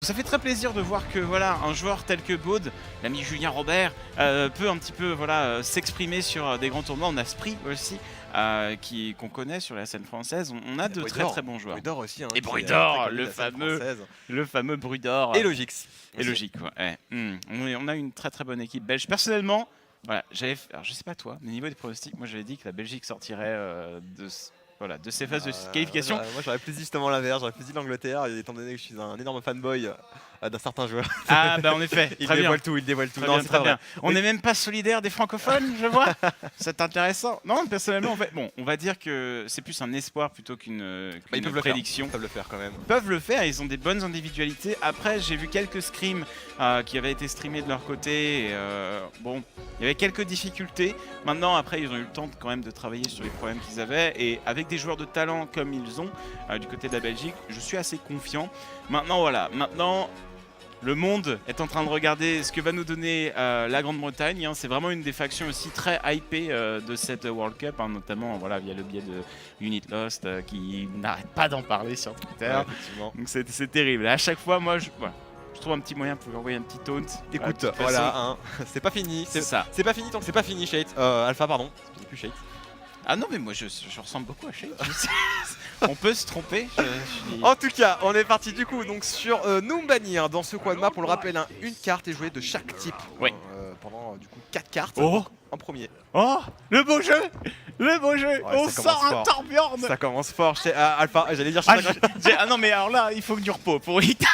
Ça fait très plaisir de voir que voilà, un joueur tel que Baud, l'ami Julien Robert, peut un petit peu voilà, s'exprimer sur des grands tournois. On a Spree aussi, qu'on connaît sur la scène française. On a de très bons joueurs. Brudor aussi. Hein, et Brudor, le fameux Brudor. Et Logix. Et Logique, ouais. On a une très bonne équipe belge. Personnellement, voilà, alors je sais pas toi, mais au niveau des pronostics, moi j'avais dit que la Belgique sortirait de ces phases de qualification. Moi j'aurais plus dit justement l'inverse, j'aurais plus dit l'Angleterre, étant donné que je suis un énorme fanboy d'un certain joueur. Ah bah en effet, il très dévoile bien. tout, il dévoile tout. Non, très bien. On n'est même pas solidaire des francophones, je vois. C'est intéressant. Non, personnellement, en fait, bon, on va dire que c'est plus un espoir plutôt qu'une prédiction. Ils peuvent le faire quand même. Ils peuvent le faire, ils ont des bonnes individualités. Après, j'ai vu quelques scrims qui avaient été streamés de leur côté. Et, bon, il y avait quelques difficultés. Maintenant, après, ils ont eu le temps quand même de travailler sur les problèmes qu'ils avaient. Et avec des joueurs de talent comme ils ont du côté de la Belgique, je suis assez confiant. Maintenant, voilà. Maintenant, le monde est en train de regarder ce que va nous donner la Grande-Bretagne. Hein. C'est vraiment une des factions aussi très hypées de cette World Cup, hein, notamment voilà, via le biais de Unit Lost qui n'arrête pas d'en parler sur Twitter. Ouais, donc c'est terrible. Et à chaque fois, moi, je trouve un petit moyen pour lui envoyer un petit taunt. Écoute, voilà, hein, c'est pas fini. C'est ça. C'est pas fini tant que c'est pas fini, Shade. Alpha, pardon. C'est plus Shade. Ah non, mais moi je ressemble beaucoup à Shade. On peut se tromper. En tout cas, on est parti du coup donc sur Numbani. Hein, dans ce coin de map, on le rappelle, hein, une carte est jouée de chaque type. Oui. Pendant du coup 4 cartes. Oh. En premier. Oh, le beau jeu. Le beau jeu. Ouais, on sort un Torbjorn. Ça commence fort chez Alpha. J'allais dire chez ah non, mais alors là, il faut que du repos pour Ita.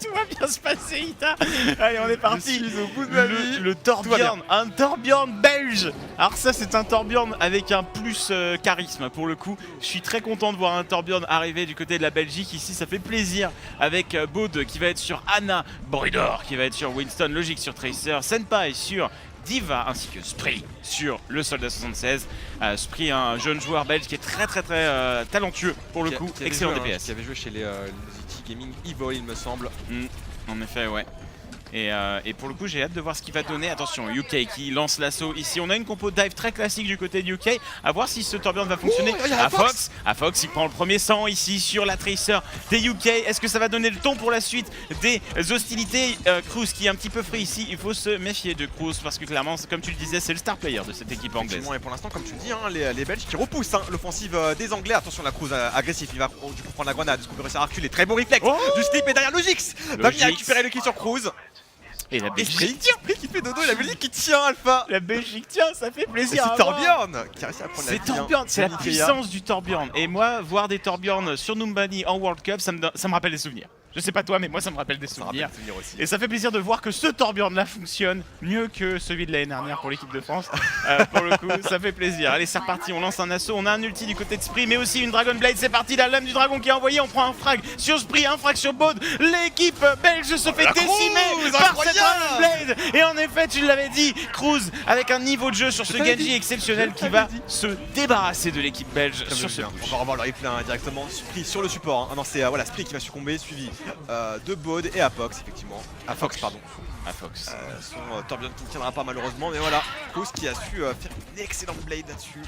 Tout va bien se passer, Ita. Allez, on est parti. Je suis au bout de ma vie. Le Torbjorn, un Torbjorn belge. Alors ça, c'est un Torbjorn avec un plus charisme pour le coup. Je suis très content de voir un Torbjorn arriver du côté de la Belgique. Ici, ça fait plaisir avec Baud qui va être sur Anna, Brudor qui va être sur Winston, Logic sur Tracer, Senpai sur Diva ainsi que Spree sur le Soldat 76. Spree, un jeune joueur belge qui est très talentueux pour le coup, excellent DPS. Qui avait joué chez les Nosity Gaming Evil, il me semble. En effet, ouais. Et pour le coup, j'ai hâte de voir ce qu'il va donner. Attention, UK qui lance l'assaut ici. On a une compo dive très classique du côté de UK. À voir si ce Torbjorn va fonctionner. Fox, il prend le premier sang ici sur la Tracer des UK. Est-ce que ça va donner le ton pour la suite des hostilités? Cruz qui est un petit peu frais ici. Il faut se méfier de Cruz parce que clairement, comme tu le disais, c'est le star player de cette équipe anglaise. Et pour l'instant, comme tu le dis, hein, les Belges qui repoussent hein, l'offensive des Anglais. Attention, la Cruz agressif. Il va du coup prendre la grenade. Est-ce qu'on peut réussir à reculer? Très beau réflexe du slip. Et derrière Logix va venir récupérer le kill sur Cruz. Et la Belgique qui fait dodo et la Belgique qui tient Alpha. La Belgique tient, ça fait plaisir. C'est Torbjorn qui a réussi à prendre la vie. C'est Torbjorn, c'est la puissance du Torbjorn. Et moi, voir des Torbjorn sur Numbani en World Cup, ça me rappelle des souvenirs. Je sais pas toi, mais moi ça me rappelle des souvenirs. Aussi. Et ça fait plaisir de voir que ce Torbjorn là fonctionne mieux que celui de l'année dernière pour l'équipe de France. Pour le coup, ça fait plaisir. Allez, c'est reparti, on lance un assaut. On a un ulti du côté de Spree, mais aussi une Dragon Blade. C'est parti, la lame du dragon qui est envoyée. On prend un frag sur Spree, un frag sur Baud. L'équipe belge se fait décimer par cette Dragon Blade. Et en effet, tu l'avais dit, Cruz avec un niveau de jeu sur ce Genji exceptionnel qui va se débarrasser de l'équipe belge sur ce push. On va revoir le replay hein, directement. Spree sur le support. Hein. Non, c'est voilà, Spree qui va succomber, suivi de Baud et Afox effectivement. Afox pardon. Afox. Son Torbjorn qui ne tiendra pas malheureusement, mais voilà, Cruz qui a su faire une excellente blade là-dessus.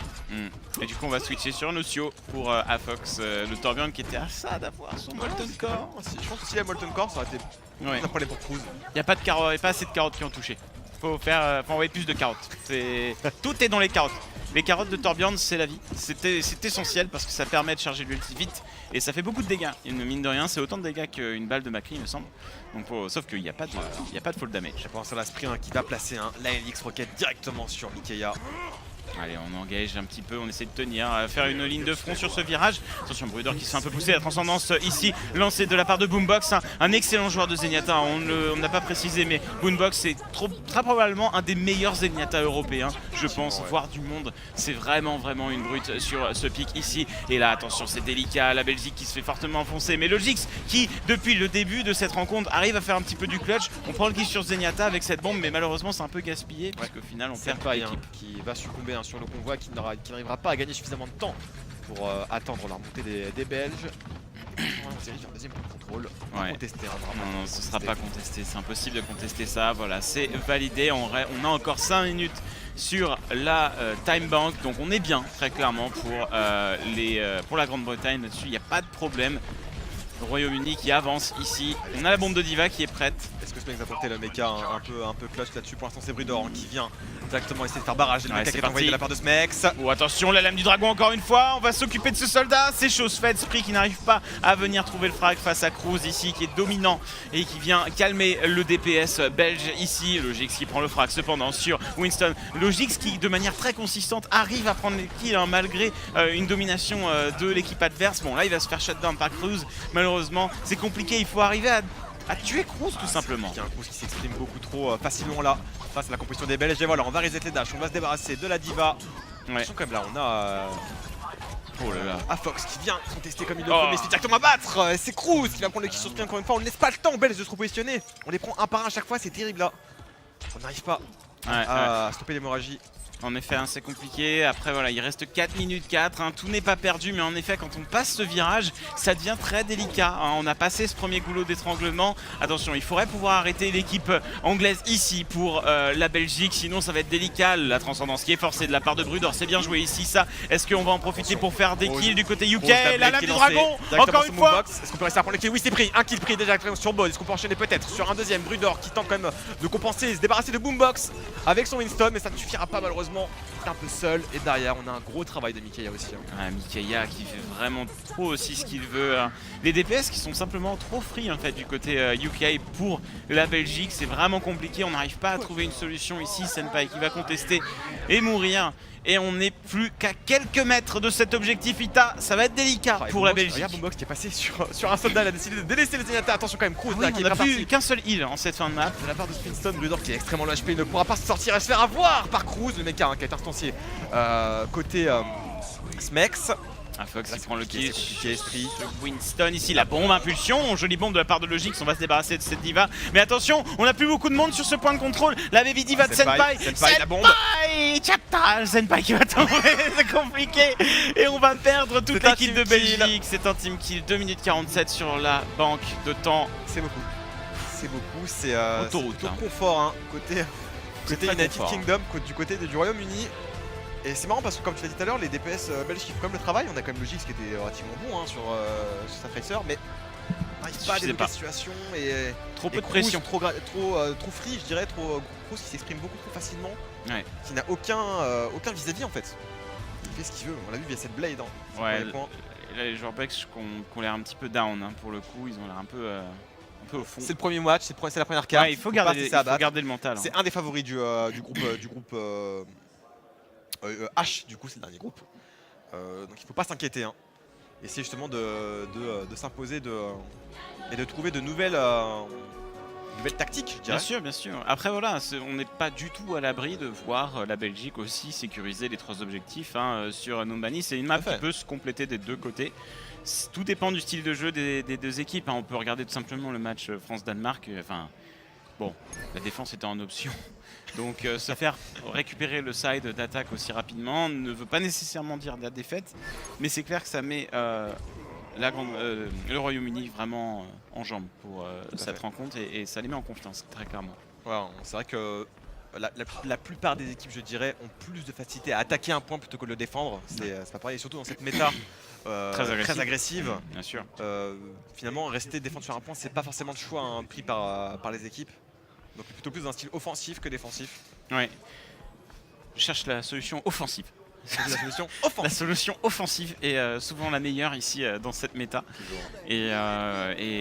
Et du coup on va switcher sur Nocio pour Afox, le Torbjorn qui était à ça d'avoir son Molten Core. Je pense que si la Molten Core ça aurait été un problème pour Cruz. Il n'y a pas de carottes, pas assez de carottes qui ont touché. Faut envoyer plus de carottes. Tout est dans les carottes. Les carottes de Torbjorn, c'est la vie. C'est essentiel parce que ça permet de charger l'ulti vite et ça fait beaucoup de dégâts. Mine de rien, c'est autant de dégâts qu'une balle de Macri, il me semble. Donc, sauf qu'il n'y a pas de fall damage. Je pense à la Spree hein, qui va placer la LX Rocket directement sur Mikeya. Allez, on engage un petit peu, on essaie de tenir, faire une ligne de front sur ce virage. Attention, Brudor qui se fait un peu pousser, la transcendance ici, lancée de la part de Boombox, un excellent joueur de Zenyatta, on n'a pas précisé, mais Boombox est très probablement un des meilleurs Zenyatta européens, je pense, voire du monde. C'est vraiment une brute sur ce pic ici. Et là, attention, c'est délicat, la Belgique qui se fait fortement enfoncer, mais Logix qui, depuis le début de cette rencontre, arrive à faire un petit peu du clutch. On prend le kill sur Zenyatta avec cette bombe, mais malheureusement, c'est un peu gaspillé, parce qu'au final, on perd pas l'équipe. Qui va succomber sur le convoi, qui n'arrivera pas à gagner suffisamment de temps pour attendre la remontée des Belges. On dirige vers le deuxième point de contrôle. Contester, non, ce sera pas contesté, c'est impossible de contester ça. Voilà, c'est validé. On a encore 5 minutes sur la time bank, donc on est bien très clairement pour la Grande-Bretagne là-dessus. Il n'y a pas de problème. Royaume-Uni qui avance ici. On a la bombe de D.Va qui est prête. Est-ce que Smex va tenter le mecha un peu clutch là-dessus? Pour l'instant, c'est Brudor qui vient directement essayer de faire barrage. Le mecha qui est envoyé de la part de Smex. Oh, attention, la lame du dragon encore une fois. On va s'occuper de ce soldat. C'est chose faite. Spree qui n'arrive pas à venir trouver le frag face à Cruz ici, qui est dominant et qui vient calmer le DPS belge ici. Logix qui prend le frag cependant sur Winston. Logix qui, de manière très consistante, arrive à prendre les kills hein, malgré une domination de l'équipe adverse. Bon, là, il va se faire shutdown par Cruz. Malheureusement, c'est compliqué. Il faut arriver à tuer Cruz tout simplement. Il y a un Cruz qui s'exprime beaucoup trop facilement là face à la composition des Belges. Et voilà, on va reset les dash, on va se débarrasser de la D.Va. Attention quand même là, on a oh là là. Afox qui vient contester comme il le peut, mais c'est directement à battre. C'est Cruz qui va prendre le kill sur Spree encore une fois. On ne laisse pas le temps aux Belges de se repositionner. On les prend un par un à chaque fois, c'est terrible là. On n'arrive pas à stopper l'hémorragie. En effet, hein, c'est compliqué. Après, voilà, il reste 4 minutes 4. Hein, tout n'est pas perdu, mais en effet, quand on passe ce virage, ça devient très délicat. Hein. On a passé ce premier goulot d'étranglement. Attention, il faudrait pouvoir arrêter l'équipe anglaise ici pour la Belgique. Sinon, ça va être délicat. La transcendance qui est forcée de la part de Brudor. C'est bien joué ici, ça. Est-ce qu'on va en profiter pour faire des kills du côté UK? La lame du dragon, encore une fois. Est-ce qu'on peut rester à prendre le kill? Oui, c'est pris. Un kill pris déjà sur Bode. Est-ce qu'on peut enchaîner peut-être sur un deuxième? Brudor qui tente quand même de compenser, se débarrasser de Boombox avec son Winston, mais ça ne suffira pas malheureusement. Il est un peu seul et derrière on a un gros travail de Mikaeya aussi. Mikaeya qui fait vraiment trop aussi ce qu'il veut. Les DPS qui sont simplement trop free en fait du côté UK pour la Belgique. C'est vraiment compliqué, on n'arrive pas à trouver une solution ici. Senpai qui va contester et mourir. Et on n'est plus qu'à quelques mètres de cet objectif Ita. Ça va être délicat pour la Belgique. Regarde Boombox qui est passé sur un soldat, il a décidé de délaisser les Zenyatta. Attention quand même, Cruz là, qui on n'a plus qu'un seul heal en cette fin de map. De la part de Spinston, Brudor qui est extrêmement low HP, il ne pourra pas se sortir et se faire avoir par Cruz, le mec qui a été instancié côté Smex. Fox qui prend le kill Esprit. Winston ici, la bombe impulsion, jolie bombe de la part de Logix, on va se débarrasser de cette D.Va. Mais attention, on n'a plus beaucoup de monde sur ce point de contrôle. La baby D.Va de Senpai. La bombe. Senpai qui va tomber, c'est compliqué. Et on va perdre toute l'équipe de Belgique. C'est un team kill, 2 minutes 47 sur la banque de temps. C'est beaucoup. C'est beaucoup, c'est autoroute. Confort hein, côté United Kingdom, du côté du Royaume-Uni. Et c'est marrant parce que comme tu l'as dit tout à l'heure, les DPS belges qui font quand même le travail. On a quand même Logix qui était relativement bon hein, sur sa Tracer, mais on n'arrive pas à débloquer la situation et trop peu de pression, trop free, je dirais, trop Cruz qui s'exprime beaucoup trop facilement, qui n'a aucun vis-à-vis en fait. Il fait ce qu'il veut, on l'a vu via cette blade. Hein, ouais, là les joueurs belges qui ont l'air un petit peu down hein, pour le coup, ils ont l'air un peu au fond. C'est le premier match, c'est la première carte. Il faut garder le mental. C'est un des favoris du groupe H, du coup c'est le dernier groupe. Donc il faut pas s'inquiéter. Hein. Essayer justement de s'imposer et de trouver de nouvelles tactiques, je dirais. Bien sûr, bien sûr. Après voilà, on n'est pas du tout à l'abri de voir la Belgique aussi sécuriser les 3 objectifs hein, sur Numbani. C'est une map qui peut se compléter des deux côtés. Tout dépend du style de jeu des deux équipes. Hein. On peut regarder tout simplement le match France-Danemark. Enfin, bon, la défense était en option. Donc se faire récupérer le side d'attaque aussi rapidement ne veut pas nécessairement dire la défaite, mais c'est clair que ça met le Royaume-Uni vraiment en jambes pour cette rencontre et ça les met en confiance très clairement. Ouais, c'est vrai que la plupart des équipes, je dirais, ont plus de facilité à attaquer un point plutôt que de le défendre. C'est pas pareil, et surtout dans cette méta très agressive. Bien sûr. Finalement, rester défendre sur un point, c'est pas forcément le choix hein, pris par les équipes. Donc plutôt plus d'un style offensif que défensif. Ouais. Je cherche la solution offensive. La solution offensive est souvent la meilleure ici dans cette méta. Et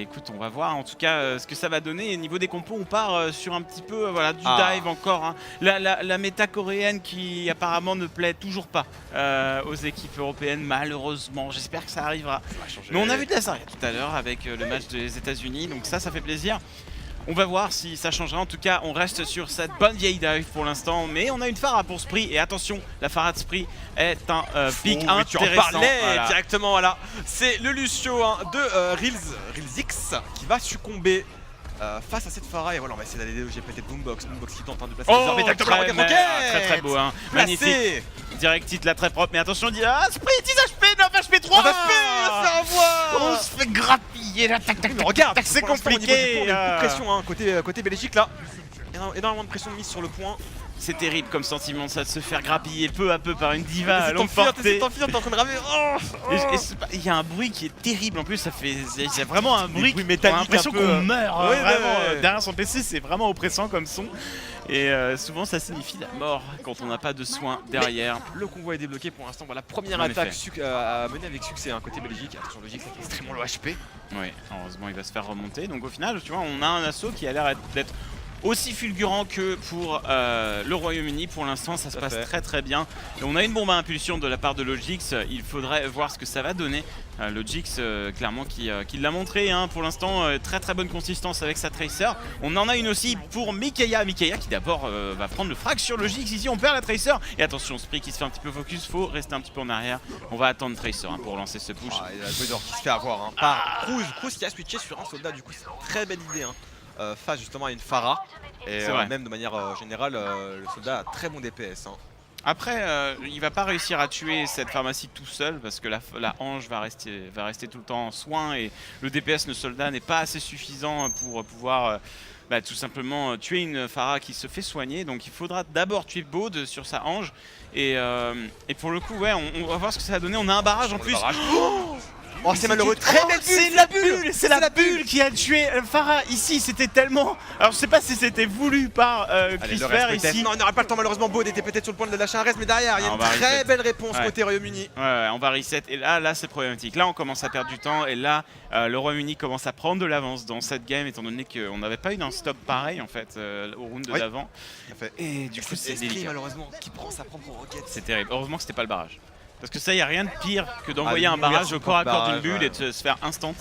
écoute, on va voir en tout cas ce que ça va donner. Et niveau des compos, on part sur un petit peu voilà, du dive encore. Hein. La méta coréenne qui apparemment ne plaît toujours pas aux équipes européennes, malheureusement. J'espère que ça arrivera. Mais on a vu de la Zarya tout à l'heure avec le match des États-Unis, donc ça fait plaisir. On va voir si ça changera. En tout cas, on reste sur cette bonne vieille dive pour l'instant. Mais on a une Pharah pour Spree. Et attention, la Pharah de Spree est un pick intéressant. Tu en parlais directement, voilà. C'est le Lucio hein, de Rilzix qui va succomber face à cette Pharah. Et voilà, on va essayer d'aller au GPT Boombox. Boombox qui tente de placer les orbes. Très beau, hein. Magnifique. Direct hit là, très propre. Mais attention, Spree, 10 HP, 9 HP, 3 on se fait grappiller là, tac, regarde, c'est compliqué. Pression hein, côté Belgique là. énormément de pression de mise sur le point. C'est terrible comme sentiment ça de se faire grappiller peu à peu par une diva à C'est longue portée. t'es en train de ramer. Il y a un bruit qui est terrible en plus, il y a vraiment un bruit métallique. On a l'impression qu'on meurt vraiment ouais. derrière son PC, c'est vraiment oppressant comme son. Et souvent ça signifie la mort quand on n'a pas de soins derrière. Mais le convoi est débloqué pour l'instant. Voilà, première En attaque menée avec succès côté Belgique. Attention, Logic c'est extrêmement low HP. Oui, heureusement il va se faire remonter. Donc au final, tu vois, on a un assaut qui a l'air d'être aussi fulgurant que pour le Royaume-Uni. Pour l'instant ça se passe très bien. Et on a une bombe à impulsion de la part de Logix. Il faudrait voir ce que ça va donner. Logix clairement qui l'a montré hein. Pour l'instant très bonne consistance avec sa Tracer. On en a une aussi pour Mikaia qui d'abord va prendre le frag sur Logix. Ici on perd la Tracer. Et attention, Spree qui se fait un petit peu focus. Faut rester un petit peu en arrière. On va attendre Tracer hein, pour lancer ce push. Il y a Brudor qui se fait avoir hein, par Cruz qui a switché sur un soldat. Du coup c'est une très belle idée hein. Face justement à une Pharah. Et même de manière générale, le soldat a très bon DPS. Hein. Après, il va pas réussir à tuer cette pharmacie tout seul parce que la hanche va rester tout le temps en soin et le DPS de soldat n'est pas assez suffisant pour pouvoir tout simplement tuer une Pharah qui se fait soigner. Donc il faudra d'abord tuer Baud sur sa hanche et pour le coup, ouais, on va voir ce que ça va donner. On a un barrage en plus. Oh c'est malheureux, c'est la bulle qui a tué Pharah ici, c'était tellement... Alors je sais pas si c'était voulu par Crisper ici. Non, on n'aurait pas le temps malheureusement, Baud était peut-être sur le point de lâcher un reste, mais derrière il y a une très belle réponse côté Royaume-Uni. Ouais, on va reset et là c'est problématique. Là on commence à perdre du temps et là le Royaume-Uni commence à prendre de l'avance dans cette game étant donné qu'on n'avait pas eu d'un stop pareil en fait au round d'avant. Et du coup c'est délicat. Malheureusement qui prend sa propre roquette. C'est terrible, heureusement que c'était pas le barrage. Parce que ça, il n'y a rien de pire que d'envoyer un barrage au corps à corps d'une bulle et de se faire instant.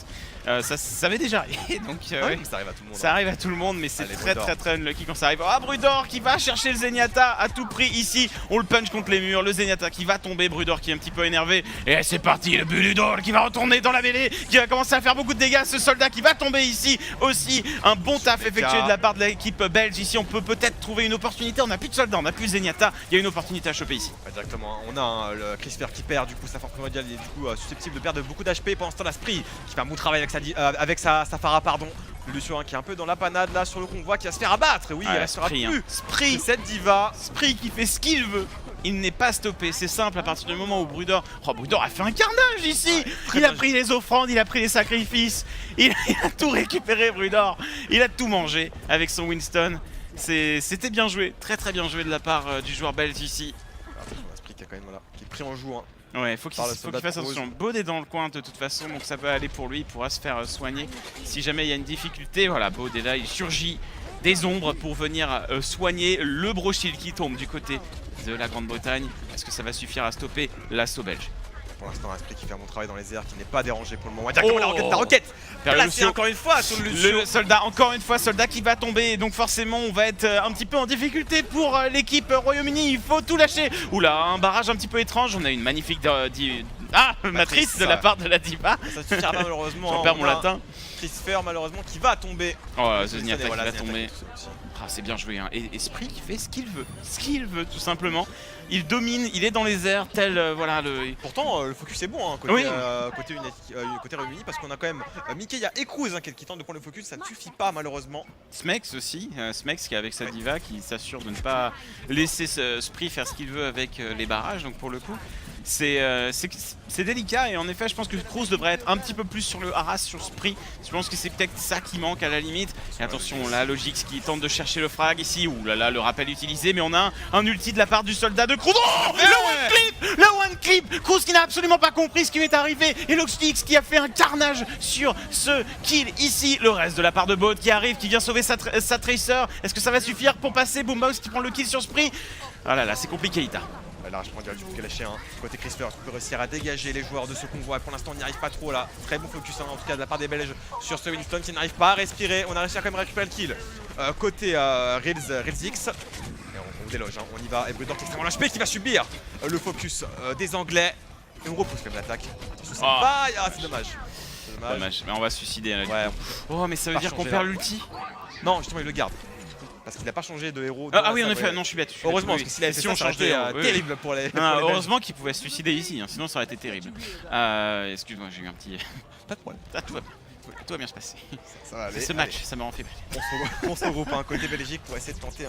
Ça m'est déjà arrivé, donc ça arrive à tout le monde. Ça arrive à tout le monde, mais c'est très unlucky quand ça arrive. Ah, Brudor qui va chercher le Zenyatta à tout prix ici. On le punch contre les murs, le Zenyatta qui va tomber, Brudor qui est un petit peu énervé. Et c'est parti, le Buludor qui va retourner dans la mêlée, qui va commencer à faire beaucoup de dégâts. Ce soldat qui va tomber ici aussi. Un bon taf effectué de la part de l'équipe belge. Ici, on peut peut-être trouver une opportunité. On n'a plus de soldats, on n'a plus de Zenyatta. Il y a une opportunité à choper ici. Exactement, on a le Crisper qui perd du coup sa force primordiale et du coup susceptible de perdre beaucoup d'HP. Pendant ce temps, la Spree qui fait un bon travail avec sa Pharah, pardon. Lucio qui est un peu dans la panade là sur le convoi qui va se faire abattre. Oui, il restera plus. Spree, cette diva. Spree qui fait ce qu'il veut. Il n'est pas stoppé, c'est simple à partir du moment où Brudor... Oh, Brudor a fait un carnage ici. Il a pris les offrandes, il a pris les sacrifices. Il a tout récupéré, Brudor. Il a tout mangé avec son Winston. C'était bien joué, très bien joué de la part du joueur belge ici. Spree qui est quand même qui est pris en joue. Hein. Ouais, faut qu'il fasse attention. Baud est dans le coin de toute façon, donc ça peut aller pour lui, il pourra se faire soigner si jamais il y a une difficulté. Voilà, Baud est là, il surgit des ombres pour venir soigner le Brochil qui tombe du côté de la Grande-Bretagne. Est-ce que ça va suffire à stopper l'assaut belge? Pour l'instant, un Spree qui fait un bon travail dans les airs, qui n'est pas dérangé pour le moment. Directement la roquette placée encore une fois sur le Lucio. Le soldat, encore une fois, soldat qui va tomber. Donc forcément, on va être un petit peu en difficulté pour l'équipe Royaume-Uni. Il faut tout lâcher. Oula, un barrage un petit peu étrange. On a une magnifique matrice de la part de la diva. Ça suffira pas malheureusement. J'en perds mon latin. Crisper malheureusement qui va tomber. Oh, Zenyatta qui va tomber. Ah, c'est bien joué, hein. Et Spree qui fait ce qu'il veut tout simplement. Il domine, il est dans les airs, tel voilà le... Pourtant le focus est bon hein, côté Royaume-Uni parce qu'on a quand même Mikaia et Cruz qui tentent de prendre le focus, ça ne suffit pas malheureusement. Smex aussi, Smex qui est avec sa diva qui s'assure de ne pas laisser Spree faire ce qu'il veut avec les barrages, donc pour le coup c'est délicat et en effet je pense que Cruz devrait être un petit peu plus sur le harass sur Spree. Je pense que c'est peut-être ça qui manque à la limite. Et attention là, Logix qui tente de chercher le frag ici. Ouh là là, le rappel utilisé, mais on a un ulti de la part du soldat de Cruz. Oh, le one clip Cruz qui n'a absolument pas compris ce qui lui est arrivé. Et Logix qui a fait un carnage sur ce kill ici. Le reste de la part de Baud qui arrive, qui vient sauver sa Tracer. Est-ce que ça va suffire pour passer? Boombox qui prend le kill sur Spree. Ah là là, c'est compliqué Ita. Là, je prends du coup lâché côté Crisper qui peut réussir à dégager les joueurs de ce convoi. Pour l'instant, on n'y arrive pas trop là. Très bon focus en tout cas de la part des Belges sur ce Winston qui n'arrive pas à respirer. On a réussi à quand même récupérer le kill côté Rilzix. On déloge, on y va. Et Brudor qui est extrêmement l'HP qui va subir le focus des Anglais. Et on repousse quand même l'attaque. C'est dommage. Dommage, mais on va se suicider là. Ouais. Oh, mais ça veut dire qu'on perd l'ulti? Non, justement, il le garde. Parce qu'il n'a pas changé de héros. Ah oui, en effet, non, je suis bête. Heureusement, parce que s'il avait fait ça, ça aurait été terrible pour les. Heureusement qu'il pouvait se suicider ici, sinon ça aurait été terrible. Excuse-moi, j'ai eu un petit. Pas de problème. Ah, tout va bien. tout va bien se passer. Ça va aller. Ce match, ça m'a en fait mal. On se regroupe hein, côté Belgique pour essayer de tenter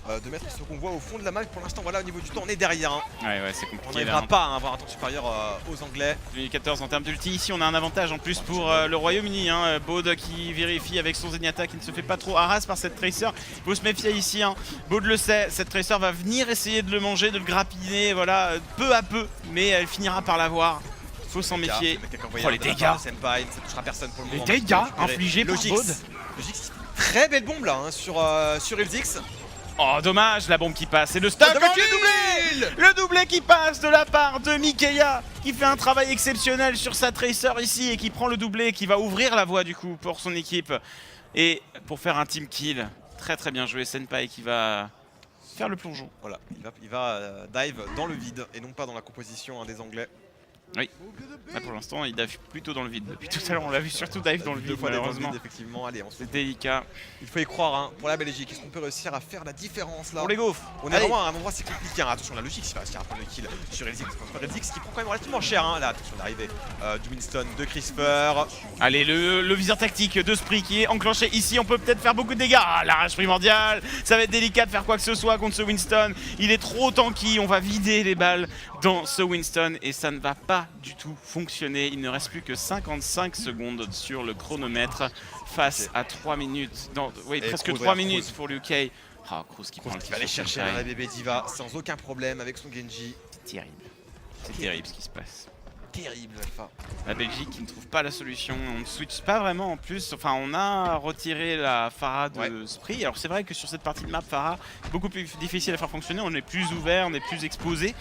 de mettre ce qu'on voit au fond de la map. Pour l'instant, voilà, au niveau du temps, on est derrière. Hein. Ouais, c'est On compliqué. n'arrivera pas à avoir un temps supérieur aux Anglais. 2014 en termes d'ulti, ici on a un avantage en plus pour le Royaume-Uni. Hein. Baud qui vérifie avec son Zenyatta qui ne se fait pas trop harass par cette Tracer. Il faut se méfier ici. Hein. Baud le sait, cette Tracer va venir essayer de le manger, de le grappiner, voilà, peu à peu, mais elle finira par l'avoir. Faut s'en méfier. Oh les dégâts Senpai, ça touchera personne pour le moment. Les dégâts infligés par Baud. Logix, très belle bombe là hein, sur Ilzix. Oh dommage la bombe qui passe, c'est le stun. Le doublé qui passe de la part de Mikeya qui fait un travail exceptionnel sur sa Tracer ici et qui prend le doublé qui va ouvrir la voie du coup pour son équipe. Et pour faire un team kill, très bien joué Senpai qui va faire le plongeon. Voilà, il va dive dans le vide et non pas dans la composition hein, des Anglais. Oui, là pour l'instant il dive plutôt dans le vide. Depuis tout à l'heure on l'a vu surtout dive dans le vide malheureusement. Effectivement, allez, c'est délicat. Il faut y croire hein, pour la Belgique. Est-ce qu'on peut réussir à faire la différence là? Pour les gaufres. On est vraiment à un endroit c'est compliqué. Hein. Attention la logique, il va réussir à prendre le kill sur Ilzix. Ilzix qui prend quand même relativement cher. Hein. Là, attention l'arrivée du Winston, de Crisper. Allez, le viseur tactique de Spree qui est enclenché ici. On peut peut-être faire beaucoup de dégâts. Ah, la rage primordiale. Ça va être délicat de faire quoi que ce soit contre ce Winston. Il est trop tanky. On va vider les balles dans ce Winston et ça ne va pas du tout fonctionner. Il ne reste plus que 55 secondes sur le chronomètre face à 3 minutes. Oui, presque 3 minutes pour l'UK. Ah, Kroos qui prend le va aller chercher la bébé Diva sans aucun problème avec son Genji. C'est terrible. C'est terrible ce qui se passe. Terrible Alpha. La Belgique qui ne trouve pas la solution, on ne switch pas vraiment en plus, enfin on a retiré la Pharah de Spree, alors c'est vrai que sur cette partie de map Pharah, beaucoup plus difficile à faire fonctionner, on est plus ouvert, on est plus exposé,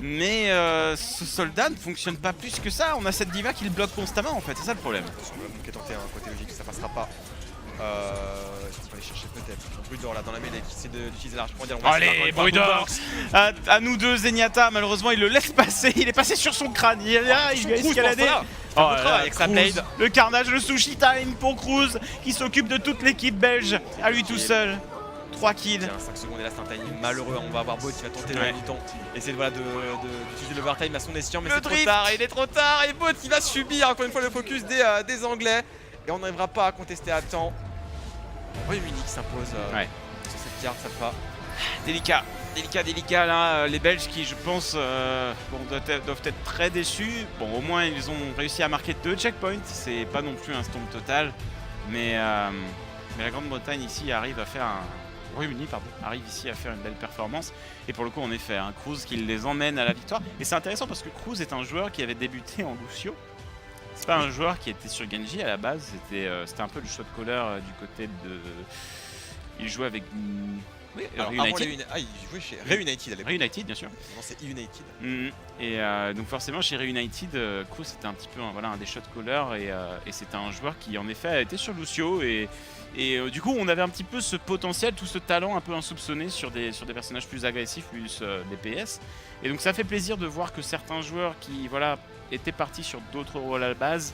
mais ce soldat ne fonctionne pas plus que ça, on a cette diva qui le bloque constamment en fait, c'est ça le problème. Attention, le bombe qui est tenté, hein, côté logique, ça passera pas. Est-ce qu'on peut aller chercher peut-être Brudor là dans la mêlée qui essaie d'utiliser l'arche pour dire allez Brudor à nous deux Zenyatta, malheureusement il le laisse passer, il est passé sur son crâne, il lui a escaladé. Avec sa blade. Le carnage, le sushi time pour Kroos qui s'occupe de toute l'équipe belge à lui tout seul. 3 kills. 5 secondes et là c'est un timing malheureux, on va avoir Baud qui va tenter le mi-temps. Essayer d'utiliser l'overtime à son escient mais c'est trop tard, il est trop tard et Baud qui va subir encore une fois le focus des Anglais. Et on n'arrivera pas à contester à temps. Royaume-Uni qui s'impose sur cette carte, ça va. Délicat là, les Belges qui je pense doivent être très déçus. Bon au moins ils ont réussi à marquer 2 checkpoints, c'est pas non plus un stomp total. Mais la Grande-Bretagne ici arrive à faire Royaume-Uni arrive ici à faire une belle performance. Et pour le coup en effet, un Kroos qui les emmène à la victoire. Et c'est intéressant parce que Kroos est un joueur qui avait débuté en Lucio. C'est pas un joueur qui était sur Genji à la base, c'était un peu le shot caller du côté de... Il jouait avec... Oui, alors Reunited. Il jouait chez Reunited à l'époque. Reunited bien sûr. Non c'est United. Et donc forcément chez Reunited, Kroos c'était un petit peu un des shot callers et c'était un joueur qui en effet a été sur Lucio et du coup on avait un petit peu ce potentiel, tout ce talent un peu insoupçonné sur des personnages plus agressifs, plus DPS. Et donc ça fait plaisir de voir que certains joueurs qui étaient partis sur d'autres rôles à la base,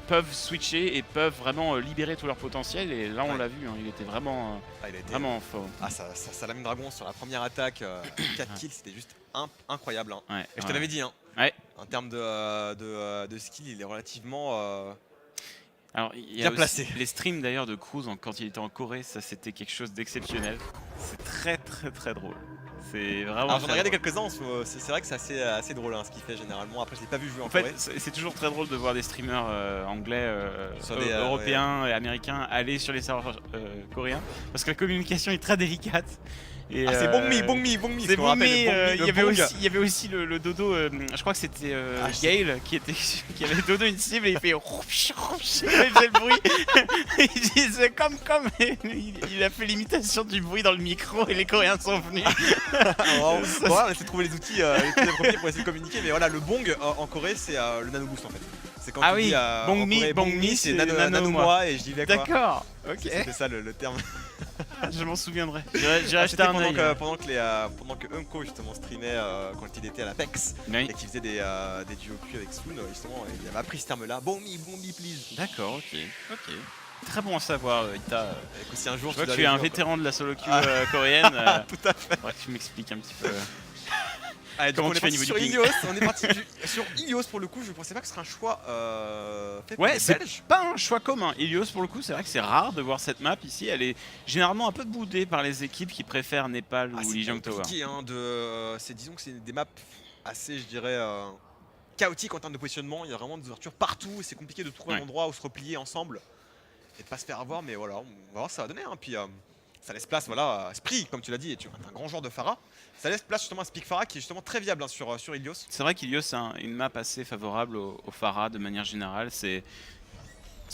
peuvent switcher et peuvent vraiment libérer tout leur potentiel. Et là on l'a vu, il était vraiment, vraiment fort. Ah ça Lame Dragon sur la première attaque, 4 kills, c'était juste incroyable. Hein. Et je te l'avais dit, hein. En termes de skill, il est relativement... Alors, il y a aussi les streams d'ailleurs de Kroos quand il était en Corée, ça c'était quelque chose d'exceptionnel. C'est très drôle. C'est vraiment. Alors j'en ai regardé quelques-uns, c'est vrai que c'est assez drôle hein, ce qu'il fait généralement. Après je l'ai pas vu jouer en Corée. fait c'est toujours très drôle de voir des streamers anglais, européens et américains aller sur les serveurs coréens parce que la communication est très délicate. Et c'est Bongmi. C'est Bongmi. Il y avait aussi le dodo. Je crois que c'était Gale qui avait dodo une cible et il fait il faisait le bruit. Il disait comme. Il a fait l'imitation du bruit dans le micro et les Coréens sont venus. On va essayer de trouver les outils appropriés pour essayer de communiquer. Mais voilà, le bong en Corée c'est le nano boost en fait. C'est quand tu dis Bongmi, c'est nano moi et je dis quoi. D'accord. Ok. C'était ça le terme. Je m'en souviendrai. J'ai acheté un œil. Pendant que Unko justement streamait quand il était à l'Apex et qu'il faisait des duos Q avec Swoon, justement, il avait appris ce terme-là. Bongmi, please. D'accord, ok. Très bon à savoir, Ita. Si un jour je vois que tu es un vétéran de la solo queue coréenne. Tout à fait. Ouais, tu m'expliques un petit peu. Allez, Comment on tu est fais parti niveau sur du ping? Ilios, on est parti sur Ilios pour le coup, je pensais pas que ce serait un choix fait par Ouais, les c'est Belges. pas un choix commun. Ilios, pour le coup, c'est vrai que c'est rare de voir cette map ici. Elle est généralement un peu boudée par les équipes qui préfèrent Népal ou Lijiang Tower. C'est compliqué, hein, disons que c'est des maps assez, je dirais, chaotiques en termes de positionnement. Il y a vraiment des ouvertures partout et c'est compliqué de trouver un endroit où se replier ensemble et de pas se faire avoir. Mais voilà, on va voir ce que ça va donner. Hein. Puis ça laisse place voilà, à Spree, comme tu l'as dit, et tu es un grand joueur de Pharah. Ça laisse place justement à Speak Pharah qui est justement très viable hein, sur Ilios. C'est vrai qu'Ilios c'est une map assez favorable au Pharah de manière générale. C'est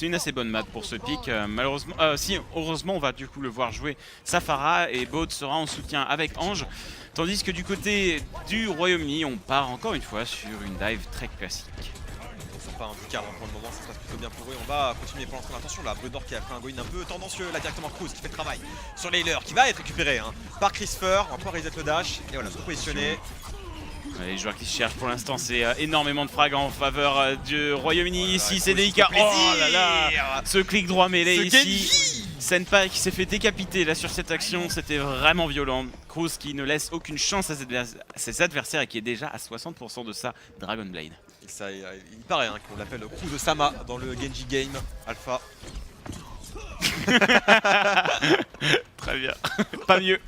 une assez bonne map pour ce pick. Malheureusement, si heureusement on va du coup le voir jouer Safara et Baud sera en soutien avec Ange. Tandis que du côté du Royaume-Uni, on part encore une fois sur une dive très classique. Sympa hein, Ducar, pour le moment ça se passe plutôt bien pour eux. On va continuer pour l'entrée. Attention là, Brudor qui a fait un go-in un peu tendancieux. Là directement Cruz qui fait le travail sur Layler qui va être récupéré hein, par Christopher. On va pouvoir reset le dash et voilà, se positionner. Les joueurs qui se cherchent pour l'instant, c'est énormément de frags en faveur du Royaume-Uni. Ici, c'est délicat. Oh là là, ce clic droit mêlé ici. Senpai qui s'est fait décapiter là sur cette action, c'était vraiment violent. Cruz qui ne laisse aucune chance à ses adversaires et qui est déjà à 60% de sa Dragon Blade. Il paraît hein, qu'on l'appelle Cruz Sama dans le Genji Game Alpha. Très bien, pas mieux.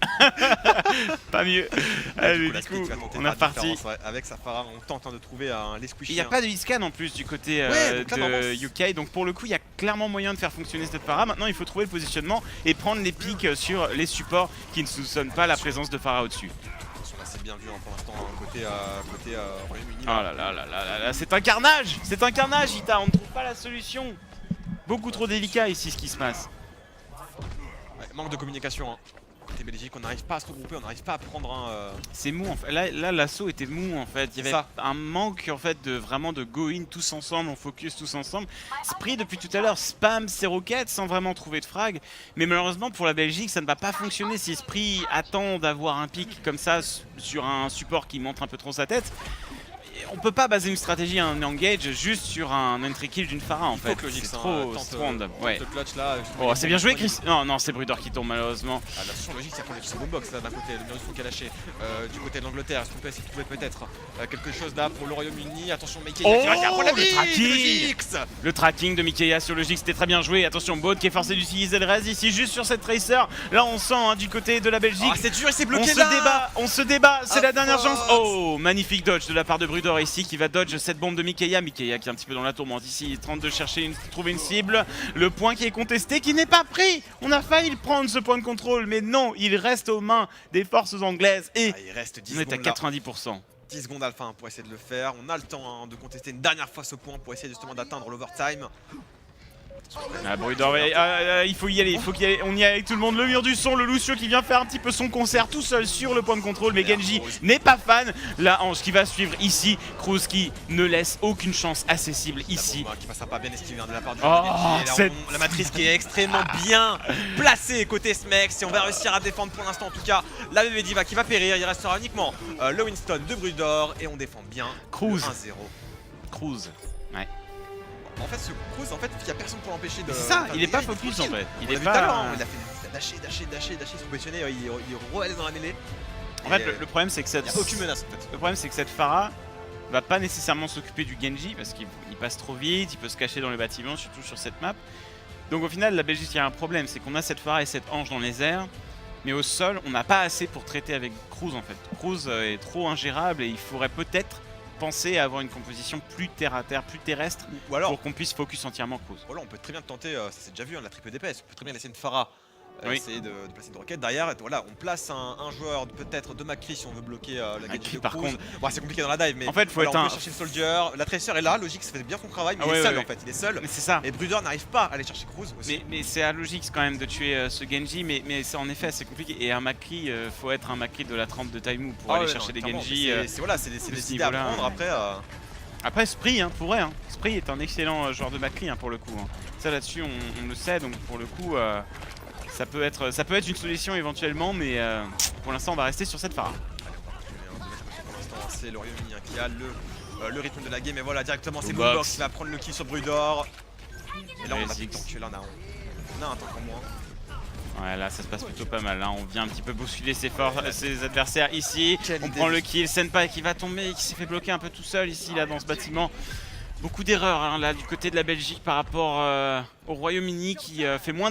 Pas mieux. Allez, du coup, on est reparti. Avec Safara, on tente hein, de trouver les squishies. Il n'y a pas de Iscan en plus du côté de UK, donc pour le coup, il y a clairement moyen de faire fonctionner cette Pharah. Maintenant, il faut trouver le positionnement et prendre les pics sur les supports qui ne soupçonnent pas la présence de Pharah au-dessus. C'est bien vu hein, pour l'instant côté Royaume-Uni. Oh là là là là là, c'est un carnage! C'est un carnage, Ita, on ne trouve pas la solution. Beaucoup trop délicat ici ce qui se passe. Ouais, manque de communication. Hein. Côté Belgique, on n'arrive pas à se regrouper, on n'arrive pas à prendre un. C'est mou en fait. Là l'assaut était mou en fait. Il y avait un manque en fait de vraiment de go-in tous ensemble, on focus tous ensemble. Spree depuis tout à l'heure spam ses roquettes sans vraiment trouver de frag. Mais malheureusement pour la Belgique, ça ne va pas fonctionner si Spree attend d'avoir un pic comme ça sur un support qui montre un peu trop sa tête. On peut pas baser une stratégie, un engage juste sur un entry kill d'une Pharah en fait. C'est trop random. Ouais. Oh, c'est bien joué, Chris. Non, non, c'est Brudor qui tombe malheureusement. Ah, la solution logique, c'est qu'on est sur boombox là d'un côté, le mur du fond qui a lâché. Du côté de l'Angleterre, est-ce qu'on peut essayer de trouver peut-être quelque chose là pour le Royaume-Uni? Attention, Mikeya qui va prendre la vie. Le tracking de Mikeya sur le Gix, c'était très bien joué. Attention, Baud qui est forcé d'utiliser le res ici, juste sur cette Tracer. Là, on sent hein, du côté de la Belgique. Oh, c'est dur, il s'est bloqué là. On se débat, c'est la dernière chance. Oh, magnifique dodge de la part de Brudor ici qui va dodge cette bombe de Mikeya. Mikeya qui est un petit peu dans la tourmente ici, il tente de trouver une cible. Le point qui est contesté, qui n'est pas pris. On a failli le prendre ce point de contrôle, mais non, il reste aux mains des forces anglaises et il reste 10 on est à secondes 90%. 10 secondes alpha pour essayer de le faire. On a le temps hein, de contester une dernière fois ce point pour essayer justement d'atteindre l'overtime. Ah, Brudor, il faut y aller, on y est avec tout le monde. Le mur du son, le Lucio qui vient faire un petit peu son concert tout seul sur le point de contrôle, mais Genji n'est pas fan. La Ange qui va suivre ici, Cruz qui ne laisse aucune chance à ses cibles ici. La bombe, qui passe pas bien esquivé de la part du Genji. La matrice qui est extrêmement bien placée côté Smex et on va réussir à défendre pour l'instant en tout cas la BB Diva qui va périr. Il restera uniquement le Winston de Brudor et on défend bien Cruz. 1-0. Cruz. Ouais. En fait, ce Cruz, en fait, il n'y a personne pour l'empêcher de. C'est ça, il est pas focus en fait. Il est pas. Il a fait dasher, se positionner, il re-allait dans la mêlée. En fait, le problème c'est que cette. Il n'y a aucune menace en fait. Le problème c'est que cette Pharah va pas nécessairement s'occuper du Genji parce qu'il passe trop vite, il peut se cacher dans les bâtiments, surtout sur cette map. Donc au final, la Belgique, il y a un problème, c'est qu'on a cette Pharah et cette Ange dans les airs, mais au sol, on n'a pas assez pour traiter avec Cruz en fait. Cruz est trop ingérable et il faudrait peut-être penser à avoir une composition plus terre à terre, plus terrestre, ou alors, pour qu'on puisse focus entièrement Cruz. Voilà, on peut très bien tenter, ça c'est déjà vu, hein, la triple DPS, on peut très bien laisser une Pharah essayer de placer une roquette derrière. Et voilà, on place un joueur peut-être de Macri si on veut bloquer la Genji de Cruz. Par contre, bon, c'est compliqué dans la dive, mais en fait, on peut chercher le soldier. La Tracer est là, Logique, ça fait bien son travail, mais il est seul en fait, il est seul. Mais c'est ça. Et Brudor n'arrive pas à aller chercher Cruz aussi. Mais c'est à Logique quand même de tuer ce Genji, mais en effet c'est compliqué. Et un Macri, faut être un Macri de la trempe de Taimu pour aller chercher des Genji. C'est des idées à prendre après. Après Spree, pour vrai, Spree est un excellent joueur de Macri pour le coup. Ça là-dessus on le sait, donc pour le coup ça peut être une solution éventuellement, mais pour l'instant on va rester sur cette Pharah. Pour l'instant c'est le Royaume-Uni qui a le rythme de la game, et voilà directement c'est Moonbox qui va prendre le kill sur Brudor. Et là on a un tank, là on a un tank en moins. Ouais, là ça se passe plutôt pas mal, hein. On vient un petit peu bousculer ses adversaires ici. On prend le kill, Senpai qui va tomber, qui s'est fait bloquer un peu tout seul ici là dans ce bâtiment. Beaucoup d'erreurs hein, là du côté de la Belgique par rapport au Royaume-Uni qui fait moins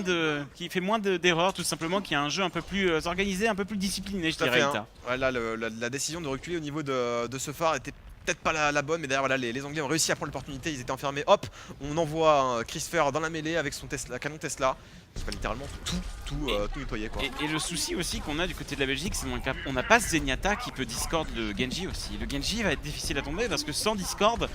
d'erreurs tout simplement, qui a un jeu un peu plus organisé, un peu plus discipliné je dirais. Hein. Ouais, là la décision de reculer au niveau de ce phare était peut-être pas la bonne, mais derrière voilà, les Anglais ont réussi à prendre l'opportunité, ils étaient enfermés. Hop, on envoie Christopher dans la mêlée avec son Tesla, canon Tesla. Il va littéralement tout nettoyer quoi. Et le souci aussi qu'on a du côté de la Belgique, c'est qu'on n'a pas Zenyatta qui peut Discord le Genji aussi. Le Genji va être difficile à tomber parce que sans Discord,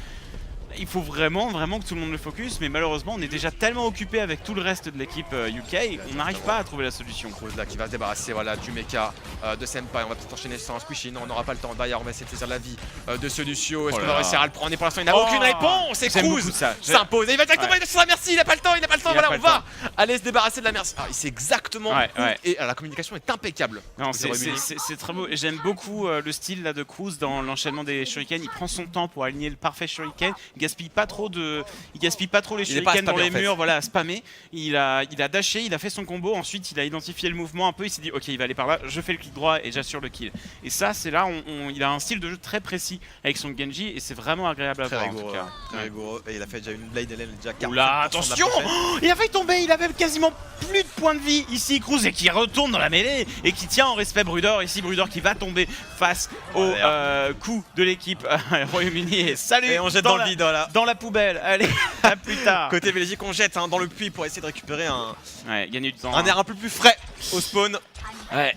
il faut vraiment que tout le monde le focus, mais malheureusement on est déjà tellement occupé avec tout le reste de l'équipe UK, on n'arrive pas à trouver la solution. Cruz là qui va se débarrasser voilà, du mecha de Senpai, on va peut-être enchaîner sur un squishy, non on n'aura pas le temps, derrière on va essayer de saisir la vie de ce Lucio, est-ce qu'on va réussir à le prendre et pour l'instant il n'a aucune réponse, et Cruz s'impose, et il va directement sur la merci, il n'a pas le temps, voilà on va aller se débarrasser de la merci. Il sait exactement où, et la communication est impeccable. C'est très beau, j'aime beaucoup le style là de Cruz dans l'enchaînement des shurikens, il prend son temps pour aligner le parfait shuriken. Il gaspille pas trop les shurikens dans les murs, voilà, spammé. Il a dashé, il a fait son combo, ensuite il a identifié le mouvement un peu, il s'est dit ok il va aller par là, je fais le clic droit et j'assure le kill. Et ça c'est là, il a un style de jeu très précis avec son Genji et c'est vraiment agréable à voir en tout cas. Très rigoureux, et il a fait déjà une blade, elle est déjà 40%. Oula, attention, il a failli tomber, il avait quasiment plus de points de vie ici, Cruz, et qui retourne dans la mêlée et qui tient en respect Bruder, ici Bruder qui va tomber face au coup de l'équipe Royaume-Uni et salut. Et on jette dans le vide là. Dans la poubelle, allez, à plus tard. Côté Belgique, on jette dans le puits pour essayer de récupérer gagner du temps. Un air un peu plus frais au spawn. Ouais,